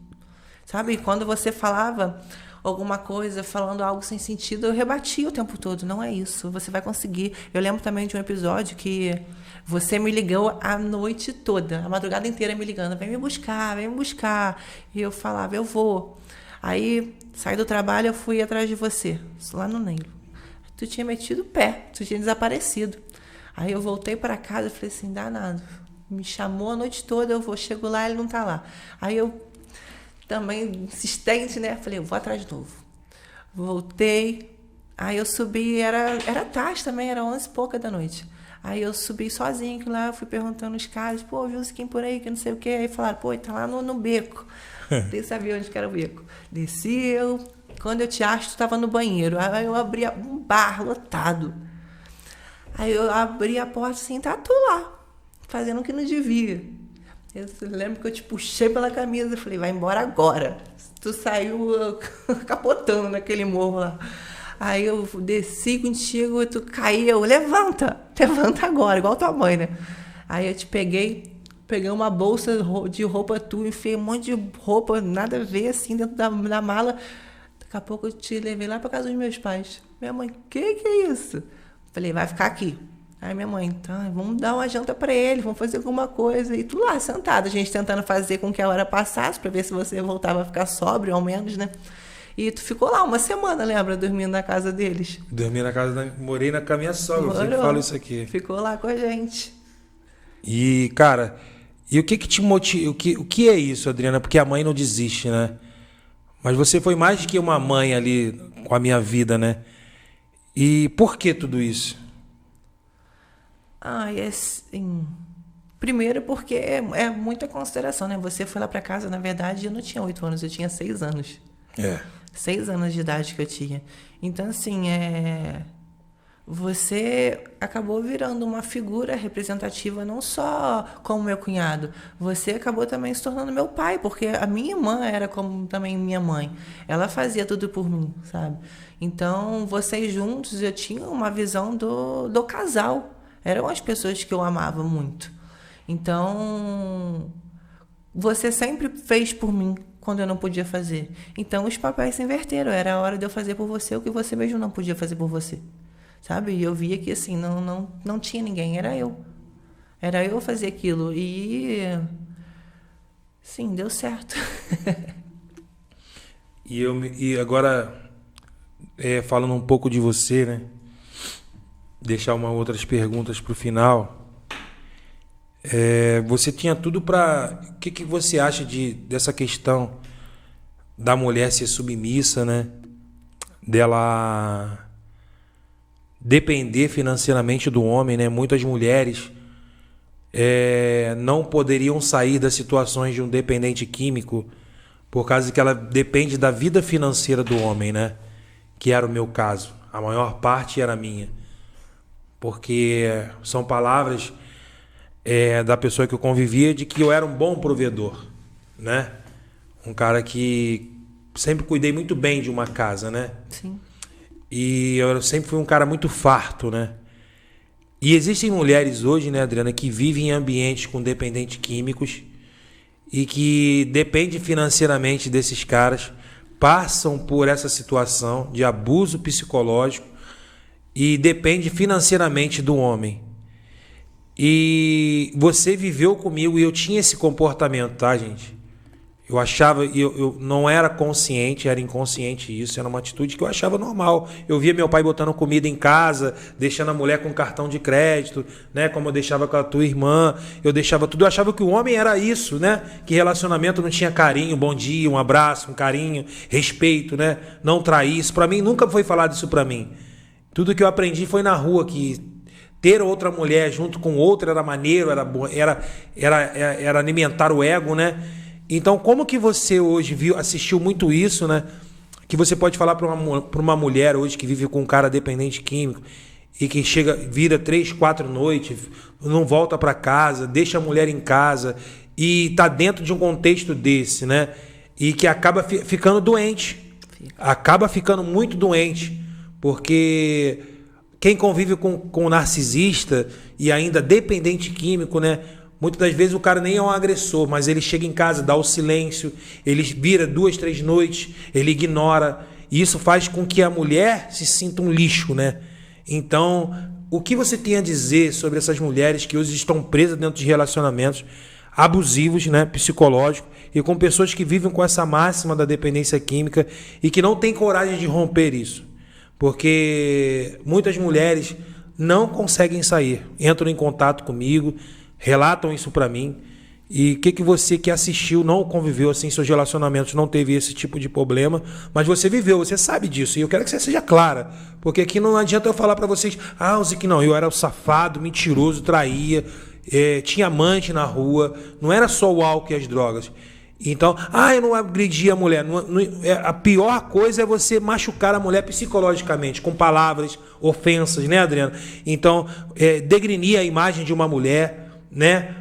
Sabe, quando você falava alguma coisa, falando algo sem sentido, eu rebatia o tempo todo. Não é isso, você vai conseguir. Eu lembro também de um episódio que você me ligou a noite toda, a madrugada inteira me ligando. Vem me buscar, vem me buscar. E eu falava, eu vou. Aí, saí do trabalho, eu fui atrás de você, lá no Neilo. Tu tinha metido o pé, tu tinha desaparecido. Aí eu voltei para casa e falei assim, danado. Me chamou a noite toda, chego lá, ele não tá lá. Aí eu também insistente, né? Falei, eu vou atrás de novo. Voltei, aí eu subi, era tarde também, era 11 e pouca da noite. Aí eu subi sozinho que lá, eu fui perguntando os caras, pô, viu quem por aí, que não sei o quê. Aí falaram, pô, ele tá lá no beco. Nem sabia onde que era o beco. Desci, quando eu te acho, tu tava no banheiro. Aí eu abri um bar lotado. Aí eu abri a porta assim, tá tu lá, fazendo o que não devia. Eu lembro que eu te puxei pela camisa e falei, vai embora agora. Tu saiu capotando naquele morro lá. Aí eu desci contigo e tu caiu. Levanta agora, igual tua mãe, né? Aí eu te peguei uma bolsa de roupa tua, enfiei um monte de roupa, nada a ver, assim, dentro da mala. Daqui a pouco eu te levei lá pra casa dos meus pais. Minha mãe, que é isso? Falei, vai ficar aqui. Aí minha mãe, tá, vamos dar uma janta pra ele, vamos fazer alguma coisa. E tu lá, sentada, a gente tentando fazer com que a hora passasse, pra ver se você voltava a ficar sóbrio, ao menos, né? E tu ficou lá uma semana, lembra? Dormindo na casa deles. Dormi na casa morei com a minha sogra, eu sempre falo isso aqui. Ficou lá com a gente. E, cara, e o que te motiva? O que é isso, Adriana? Porque a mãe não desiste, né? Mas você foi mais que uma mãe ali com a minha vida, né? E por que tudo isso? Assim, primeiro porque é muita consideração, né? Você foi lá pra casa, na verdade, eu não tinha 8 anos, eu tinha 6 anos. 6 anos de idade que eu tinha. Então, assim, você acabou virando uma figura representativa não só como meu cunhado, você acabou também se tornando meu pai, porque a minha irmã era como também minha mãe. Ela fazia tudo por mim, sabe? Então, vocês juntos, eu tinha uma visão do casal. Eram as pessoas que eu amava muito. Então, você sempre fez por mim quando eu não podia fazer. Então, os papéis se inverteram. Era a hora de eu fazer por você o que você mesmo não podia fazer por você. Sabe? E eu via que, assim, não tinha ninguém. Era eu. Era eu fazer aquilo. E, sim, deu certo. E agora, falando um pouco de você, né? Deixar outras perguntas para o final. Você tinha tudo para... O que você acha dessa questão da mulher ser submissa, né? Dela depender financeiramente do homem, né? Muitas mulheres não poderiam sair das situações de um dependente químico por causa que ela depende da vida financeira do homem, né? Que era o meu caso. A maior parte era minha. Porque são palavras da pessoa que eu convivia de que eu era um bom provedor, né? Um cara que sempre cuidei muito bem de uma casa, né? Sim. E eu sempre fui um cara muito farto, né? E existem mulheres hoje, né, Adriana, que vivem em ambientes com dependentes químicos e que dependem financeiramente desses caras, passam por essa situação de abuso psicológico e depende financeiramente do homem. E você viveu comigo e eu tinha esse comportamento, tá, gente? Eu achava, eu não era consciente, era inconsciente isso, era uma atitude que eu achava normal. Eu via meu pai botando comida em casa, deixando a mulher com cartão de crédito, né? Como eu deixava com a tua irmã, eu deixava tudo. Eu achava que o homem era isso, né? Que relacionamento não tinha carinho, bom dia, um abraço, um carinho, respeito, né? Não trair. Isso para mim, nunca foi falado isso para mim. Tudo que eu aprendi foi na rua, que ter outra mulher junto com outra era maneiro, era alimentar o ego, né? Então, como que você hoje assistiu muito isso, né? Que você pode falar para uma mulher hoje que vive com um cara dependente químico e que vira 3, 4 noites, não volta para casa, deixa a mulher em casa e tá dentro de um contexto desse, né? E que acaba ficando doente, acaba ficando muito doente, porque quem convive com um narcisista e ainda dependente químico, né? Muitas das vezes o cara nem é um agressor, mas ele chega em casa, dá o silêncio, ele vira 2, 3 noites, ele ignora. E isso faz com que a mulher se sinta um lixo, né? Então, o que você tem a dizer sobre essas mulheres que hoje estão presas dentro de relacionamentos abusivos, né, psicológicos, e com pessoas que vivem com essa máxima da dependência química e que não têm coragem de romper isso? Porque muitas mulheres não conseguem sair, entram em contato comigo, relatam isso para mim. E o que você que assistiu não conviveu assim, seus relacionamentos não teve esse tipo de problema, mas você viveu, você sabe disso. E eu quero que você seja clara, porque aqui não adianta eu falar para vocês, Zique, não, eu era o safado, mentiroso, traía, tinha amante na rua, não era só o álcool e as drogas. Então, eu não agredi a mulher. A pior coisa é você machucar a mulher psicologicamente, com palavras, ofensas, né, Adriana? Então, degrenir a imagem de uma mulher, né?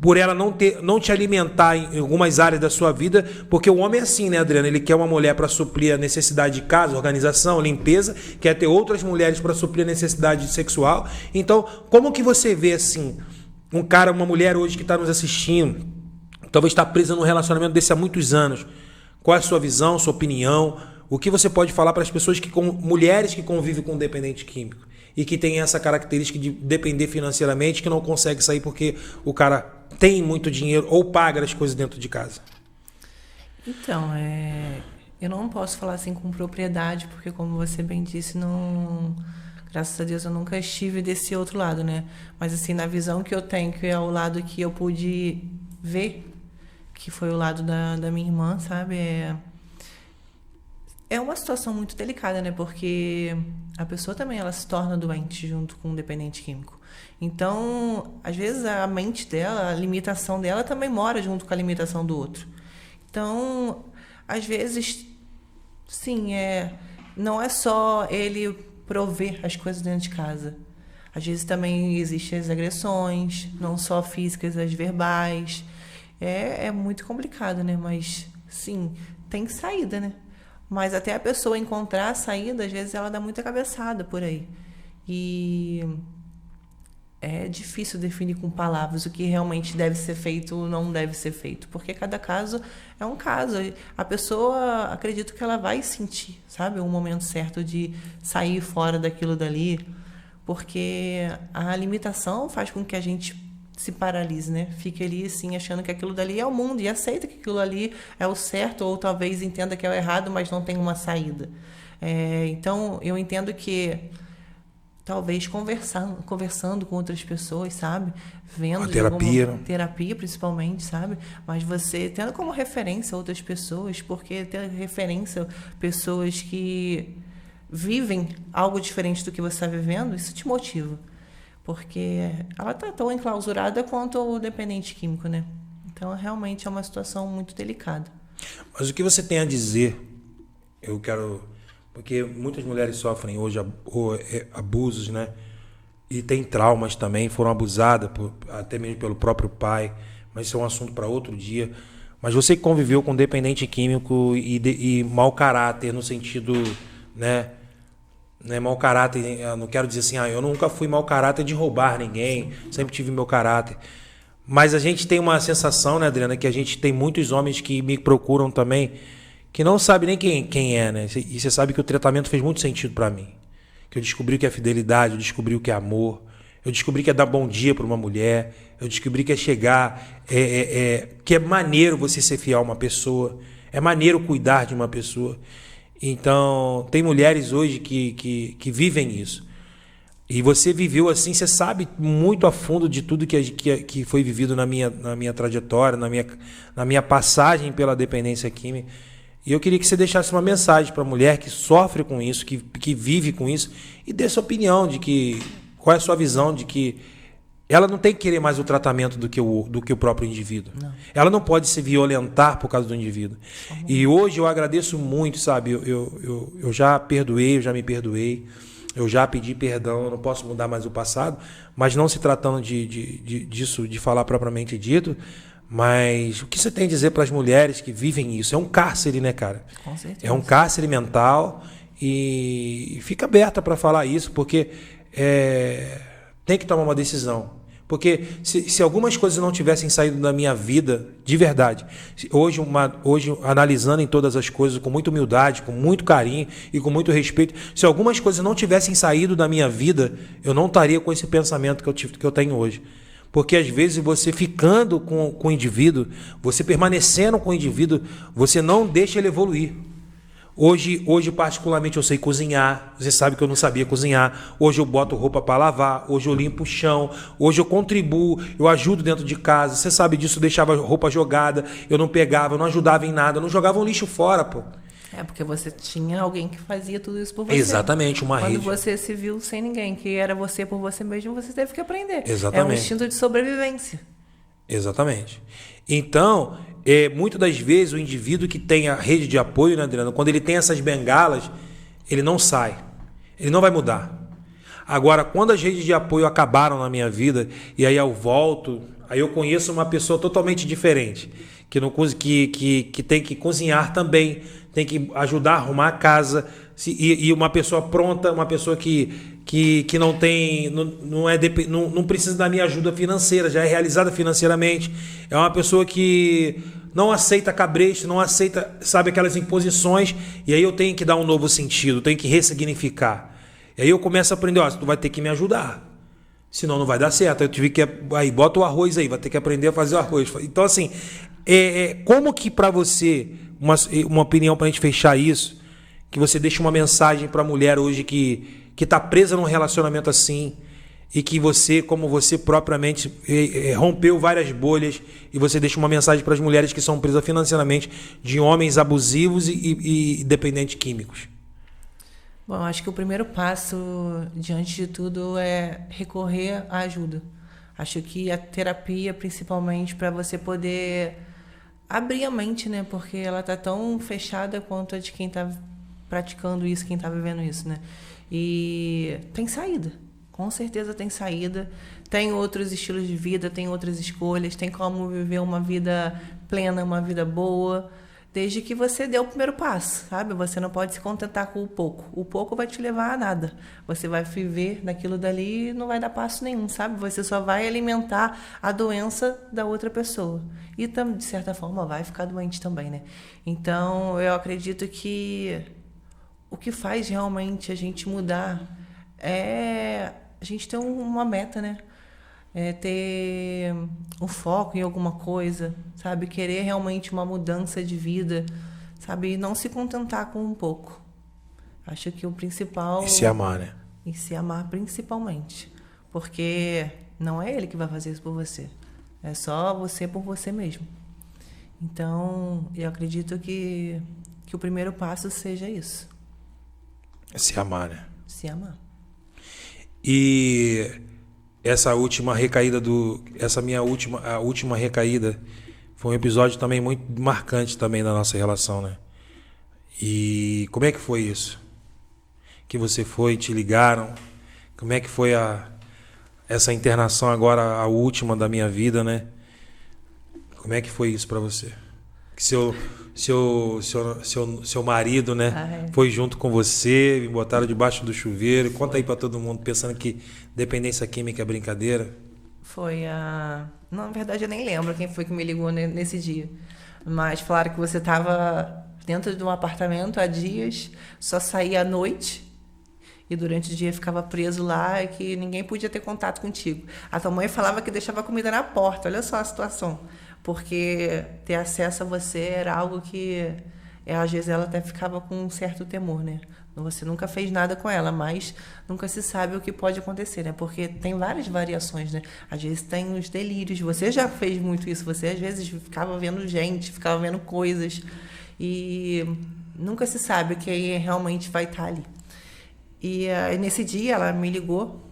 Por ela não te alimentar em algumas áreas da sua vida, porque o homem é assim, né, Adriana? Ele quer uma mulher para suprir a necessidade de casa, organização, limpeza, quer ter outras mulheres para suprir a necessidade sexual. Então, como que você vê assim, uma mulher hoje que está nos assistindo, talvez está presa num relacionamento desse há muitos anos? Qual é a sua visão, sua opinião? O que você pode falar para as pessoas mulheres que convivem com dependente químico e que tem essa característica de depender financeiramente, que não consegue sair porque o cara tem muito dinheiro ou paga as coisas dentro de casa? Então, eu não posso falar assim com propriedade, porque como você bem disse, não, graças a Deus eu nunca estive desse outro lado, né? Mas assim, na visão que eu tenho, que é o lado que eu pude ver, que foi o lado da minha irmã, sabe? É uma situação muito delicada, né? Porque a pessoa também ela se torna doente junto com o dependente químico. Então, às vezes a mente dela, a limitação dela também mora junto com a limitação do outro. Então, às vezes, sim, não é só ele prover as coisas dentro de casa. Às vezes também existem as agressões, não só físicas, as verbais. É muito complicado, né? Mas, sim, tem saída, né? Mas até a pessoa encontrar a saída, às vezes ela dá muita cabeçada por aí. E é difícil definir com palavras o que realmente deve ser feito ou não deve ser feito. Porque cada caso é um caso. A pessoa, acredito que ela vai sentir, sabe? O momento certo de sair fora daquilo dali. Porque a limitação faz com que a gente se paralise, né? Fique ali, assim, achando que aquilo dali é o mundo e aceita que aquilo ali é o certo, ou talvez entenda que é o errado, mas não tem uma saída. Então, eu entendo que talvez conversando com outras pessoas, sabe? Vendo terapia, principalmente, sabe? Mas você tendo como referência outras pessoas, porque ter referência pessoas que vivem algo diferente do que você está vivendo, isso te motiva. Porque ela está tão enclausurada quanto o dependente químico, né? Então, realmente é uma situação muito delicada. Mas o que você tem a dizer? Eu quero... Porque muitas mulheres sofrem hoje abusos, né? E tem traumas também, foram abusadas até mesmo pelo próprio pai. Mas isso é um assunto para outro dia. Mas você que conviveu com dependente químico e mau caráter, no sentido, né? Não é mau caráter, eu não quero dizer assim, eu nunca fui mau caráter de roubar ninguém, sempre tive meu caráter. Mas a gente tem uma sensação, né, Adriana, que a gente tem muitos homens que me procuram também, que não sabem nem quem é, né? E você sabe que o tratamento fez muito sentido para mim. Que eu descobri o que é fidelidade, eu descobri o que é amor, eu descobri que é dar bom dia para uma mulher, eu descobri que é chegar, que é maneiro você ser fiel a uma pessoa, é maneiro cuidar de uma pessoa. Então, tem mulheres hoje que vivem isso. E você viveu assim, você sabe muito a fundo de tudo que foi vivido na minha trajetória, na minha passagem pela dependência química. E eu queria que você deixasse uma mensagem para a mulher que sofre com isso, que vive com isso, e dê sua opinião qual é a sua visão de que ela não tem que querer mais o tratamento do que o próprio indivíduo. Não. Ela não pode se violentar por causa do indivíduo. E hoje eu agradeço muito, sabe? Eu já perdoei, eu já me perdoei, eu já pedi perdão, eu não posso mudar mais o passado, mas não se tratando disso, de falar propriamente dito, mas o que você tem a dizer para as mulheres que vivem isso? É um cárcere, né, cara? Com certeza. É um cárcere mental e fica aberta para falar isso, porque tem que tomar uma decisão. Porque se algumas coisas não tivessem saído da minha vida, de verdade, hoje analisando em todas as coisas com muita humildade, com muito carinho e com muito respeito, se algumas coisas não tivessem saído da minha vida, eu não estaria com esse pensamento que eu tenho hoje. Porque às vezes você ficando com o indivíduo, você permanecendo com o indivíduo, você não deixa ele evoluir. Hoje, particularmente, eu sei cozinhar. Você sabe que eu não sabia cozinhar. Hoje eu boto roupa para lavar. Hoje eu limpo o chão. Hoje eu contribuo. Eu ajudo dentro de casa. Você sabe disso, eu deixava roupa jogada. Eu não pegava, eu não ajudava em nada. Eu não jogava um lixo fora, pô. É porque você tinha alguém que fazia tudo isso por você. Exatamente, uma rede. Quando você se viu sem ninguém, que era você por você mesmo, você teve que aprender. Exatamente. É um instinto de sobrevivência. Exatamente. Então, muitas das vezes o indivíduo que tem a rede de apoio, né, Adriano, quando ele tem essas bengalas, ele não sai. Ele não vai mudar. Agora, quando as redes de apoio acabaram na minha vida, e aí eu volto, aí eu conheço uma pessoa totalmente diferente, que tem que cozinhar também, tem que ajudar a arrumar a casa, e uma pessoa pronta, uma pessoa que não tem, não precisa da minha ajuda financeira, já é realizada financeiramente, é uma pessoa que não aceita cabresto, não aceita, sabe, aquelas imposições, e aí eu tenho que dar um novo sentido, tenho que ressignificar. E aí eu começo a aprender, tu vai ter que me ajudar, senão não vai dar certo. Eu tive que, aí bota o arroz aí, vai ter que aprender a fazer o arroz. Então assim, como que para você, uma opinião para a gente fechar isso, que você deixa uma mensagem para a mulher hoje que está presa num relacionamento assim, e que você, como você propriamente rompeu várias bolhas, e você deixa uma mensagem para as mulheres que são presas financeiramente de homens abusivos e dependentes químicos? Bom, acho que o primeiro passo, diante de tudo, é recorrer à ajuda. Acho que a terapia, principalmente, para você poder abrir a mente, né? Porque ela está tão fechada quanto a de quem está praticando isso, quem está vivendo isso, né? E tem saída, com certeza tem saída. Tem outros estilos de vida, tem outras escolhas, tem como viver uma vida plena, uma vida boa, desde que você dê o primeiro passo, sabe? Você não pode se contentar com o pouco. O pouco vai te levar a nada. Você vai viver naquilo dali e não vai dar passo nenhum, sabe? Você só vai alimentar a doença da outra pessoa. E, de certa forma, vai ficar doente também, né? Então, eu acredito que o que faz realmente a gente mudar é a gente ter uma meta, né? É ter um foco em alguma coisa, sabe? Querer realmente uma mudança de vida, sabe? E não se contentar com um pouco. Acho que o principal... E se amar, né? E se amar principalmente. Porque não é ele que vai fazer isso por você. É só você por você mesmo. Então, eu acredito que o primeiro passo seja isso. É se amar, né? Se amar. E essa última recaída a última recaída foi um episódio também muito marcante também da nossa relação, né? E como é que foi isso? Que você foi, te ligaram? Como é que foi essa internação agora, a última da minha vida, né? Como é que foi isso para você? Que seu marido, né, foi junto com você, me botaram debaixo do chuveiro. Conta aí para todo mundo, pensando que dependência química é brincadeira. Foi Não, na verdade eu nem lembro quem foi que me ligou nesse dia. Mas falaram que você estava dentro de um apartamento há dias, só saía à noite e durante o dia ficava preso lá e que ninguém podia ter contato contigo. A tua mãe falava que deixava a comida na porta, olha só a situação. Porque ter acesso a você era algo que, às vezes, ela até ficava com um certo temor, né? Você nunca fez nada com ela, mas nunca se sabe o que pode acontecer, né? Porque tem várias variações, né? Às vezes tem os delírios. Você já fez muito isso. Você, às vezes, ficava vendo gente, ficava vendo coisas. E nunca se sabe quem realmente vai estar ali. E nesse dia, ela me ligou.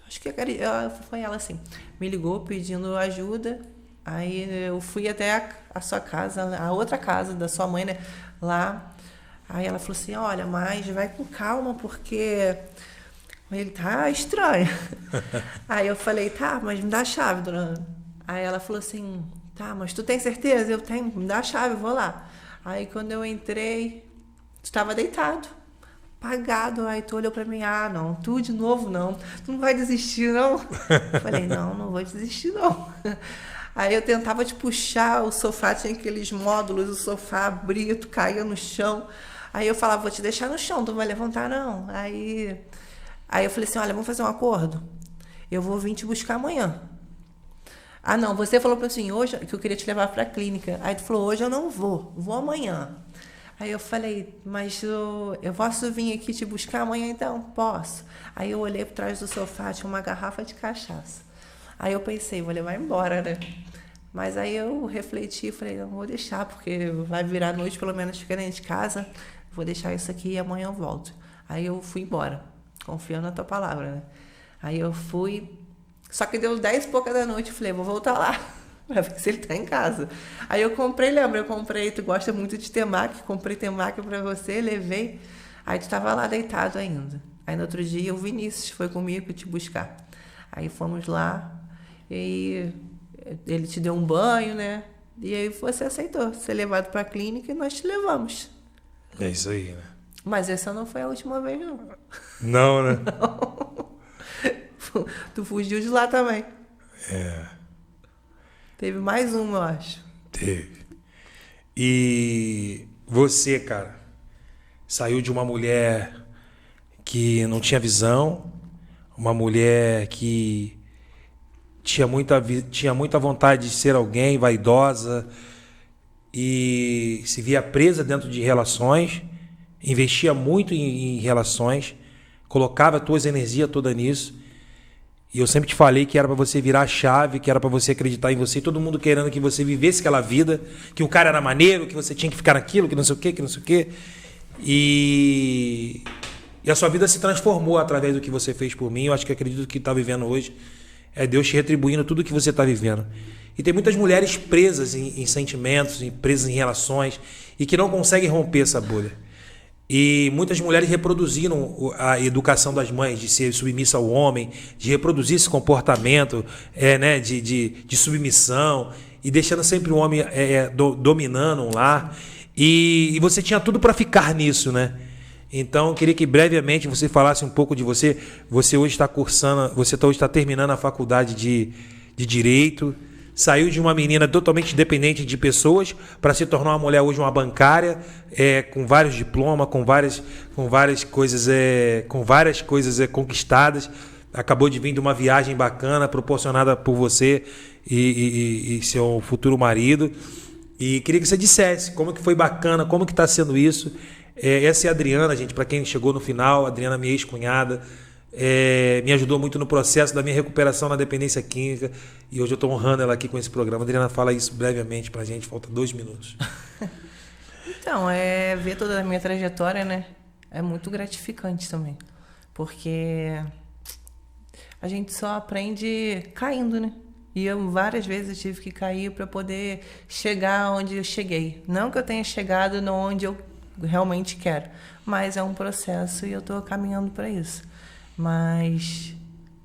Acho que foi ela, assim. Me ligou pedindo ajuda. Aí eu fui até a sua casa, a outra casa da sua mãe, né? Lá. Aí ela falou assim, olha, mas vai com calma, porque ele tá estranho. Aí eu falei, tá, mas me dá a chave, dona. Aí ela falou assim, tá, mas tu tem certeza? Eu tenho, me dá a chave, eu vou lá. Aí quando eu entrei, tu estava deitado. apagado. Aí tu olhou pra mim, não, tu de novo não. Tu não vai desistir, não? Falei, não vou desistir, não. Aí eu tentava te puxar, o sofá tinha aqueles módulos, o sofá abria, tu caía no chão. Aí eu falava, vou te deixar no chão, tu não vai levantar, não. Aí eu falei assim, olha, vamos fazer um acordo? Eu vou vir te buscar amanhã. Não, você falou para mim hoje que eu queria te levar para a clínica. Aí tu falou, hoje eu não vou amanhã. Aí eu falei, mas eu posso vir aqui te buscar amanhã então? Posso. Aí eu olhei por trás do sofá, tinha uma garrafa de cachaça. Aí eu pensei, vou levar embora, né? Mas aí eu refleti e falei, não vou deixar, porque vai virar noite, pelo menos fica dentro de casa. Vou deixar isso aqui e amanhã eu volto. Aí eu fui embora, confiando na tua palavra, né? Aí eu fui, só que deu 10 e pouca da noite, eu falei, vou voltar lá, pra ver se ele tá em casa. Aí eu comprei, tu gosta muito de temaki, comprei temaki pra você, levei. Aí tu tava lá deitado ainda. Aí no outro dia o Vinícius foi comigo te buscar. Aí fomos lá e ele te deu um banho, né? E aí você aceitou ser levado pra clínica e nós te levamos. É isso aí, né? Mas essa não foi a última vez, não. Não, né? Não. Tu fugiu de lá também. Teve mais uma, eu acho. Teve. E você, cara, saiu de uma mulher que não tinha visão, uma mulher que tinha muita vontade de ser alguém, vaidosa, e se via presa dentro de relações, investia muito em relações, colocava a tua energia toda nisso. E eu sempre te falei que era para você virar a chave, que era para você acreditar em você, e todo mundo querendo que você vivesse aquela vida, que o cara era maneiro, que você tinha que ficar naquilo, que não sei o quê, que não sei o quê. E a sua vida se transformou através do que você fez por mim. Eu acho que acredito que está vivendo hoje é Deus te retribuindo tudo o que você está vivendo. E tem muitas mulheres presas em sentimentos, presas em relações, e que não conseguem romper essa bolha. E muitas mulheres reproduziram a educação das mães, de ser submissa ao homem, de reproduzir esse comportamento né, de submissão, e deixando sempre o homem dominando um lar. E você tinha tudo para ficar nisso, né? Então, eu queria que brevemente você falasse um pouco de você. Você hoje está cursando, você hoje está terminando a faculdade de Direito. Saiu de uma menina totalmente dependente de pessoas para se tornar uma mulher hoje uma bancária, com vários diplomas, com várias coisas conquistadas. Acabou de vir de uma viagem bacana proporcionada por você e seu futuro marido. E queria que você dissesse como que foi bacana, como que está sendo isso. Essa é a Adriana, gente, para quem chegou no final, a Adriana, minha ex-cunhada. Me ajudou muito no processo da minha recuperação na dependência química, e hoje eu estou honrando ela aqui com esse programa. Adriana, fala isso brevemente pra gente, falta 2 minutos. Então, ver toda a minha trajetória, né, é muito gratificante também, porque a gente só aprende caindo, né, e eu várias vezes tive que cair para poder chegar onde eu cheguei. Não que eu tenha chegado onde eu realmente quero, mas é um processo e eu estou caminhando para isso. Mas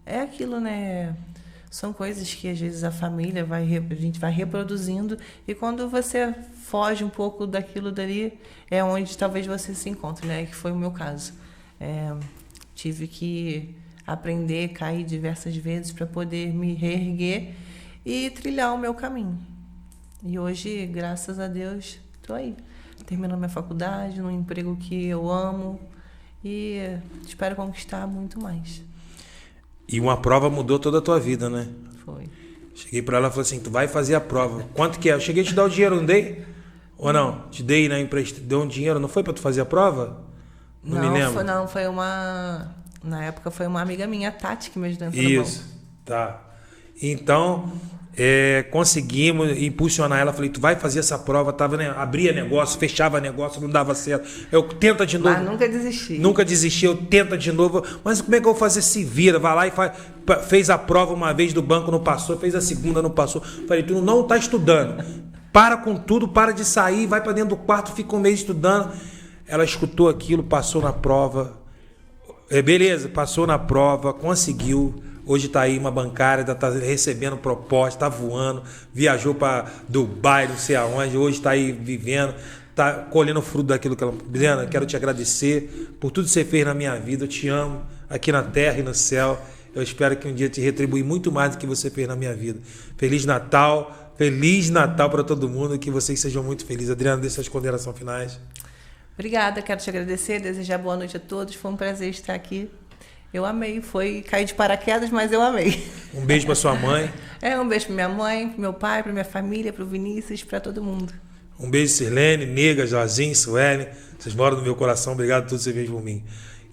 é aquilo, né? São coisas que às vezes a gente vai reproduzindo, e quando você foge um pouco daquilo dali, é onde talvez você se encontre, né? Que foi o meu caso. Tive que aprender, cair diversas vezes para poder me reerguer e trilhar o meu caminho. E hoje, graças a Deus, estou aí, terminando minha faculdade, num emprego que eu amo, e espero conquistar muito mais. E uma prova mudou toda a tua vida, né? Foi. Cheguei pra ela e falei assim, tu vai fazer a prova. Quanto que é? Eu cheguei a te dar o dinheiro, não dei? Ou não? Te dei, né? Deu um dinheiro, não foi pra tu fazer a prova? Não me lembro. Foi uma... Na época foi uma amiga minha, a Tati, que me ajudou. Isso, tá. Então, conseguimos impulsionar ela. Falei, tu vai fazer essa prova. Abria negócio, fechava negócio, não dava certo. Eu tenta de novo. Mas nunca desisti. Nunca desisti, eu tento de novo. Mas como é que eu vou fazer? Se vira, vai lá e fez a prova uma vez do banco, não passou. Fez a segunda, não passou. Falei, tu não tá estudando. Para com tudo, para de sair, vai para dentro do quarto, fica um mês estudando. Ela escutou aquilo, passou na prova. Beleza, passou na prova, conseguiu. Hoje está aí uma bancária, está recebendo proposta, está voando, viajou para Dubai, não sei aonde, hoje está aí vivendo, tá colhendo o fruto daquilo que ela... Adriana, quero te agradecer por tudo que você fez na minha vida. Eu te amo aqui na terra e no céu. Eu espero que um dia te retribuir muito mais do que você fez na minha vida. Feliz Natal para todo mundo, que vocês sejam muito felizes. Adriana, deixa as considerações finais. Obrigada, quero te agradecer, desejar boa noite a todos. Foi um prazer estar aqui. Eu amei, foi cair de paraquedas, mas eu amei. Um beijo para sua mãe. Um beijo para minha mãe, para meu pai, para minha família, para o Vinícius, para todo mundo. Um beijo, Sirlene, Nega, Jorginho, Suelen. Vocês moram no meu coração. Obrigado por tudo que você fez por mim.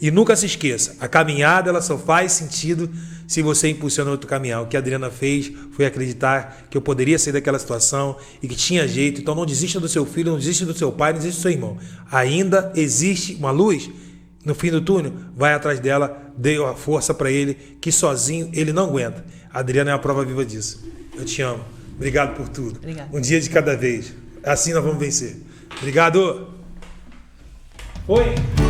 E nunca se esqueça, a caminhada ela só faz sentido se você impulsiona outro caminhar. O que a Adriana fez foi acreditar que eu poderia sair daquela situação e que tinha jeito. Então não desista do seu filho, não desista do seu pai, não desista do seu irmão. Ainda existe uma luz no fim do túnel. Vai atrás dela, dê a força para ele, que sozinho ele não aguenta. A Adriana é a prova viva disso. Eu te amo. Obrigado por tudo. Obrigada. Um dia de cada vez. Assim nós vamos vencer. Obrigado. Oi.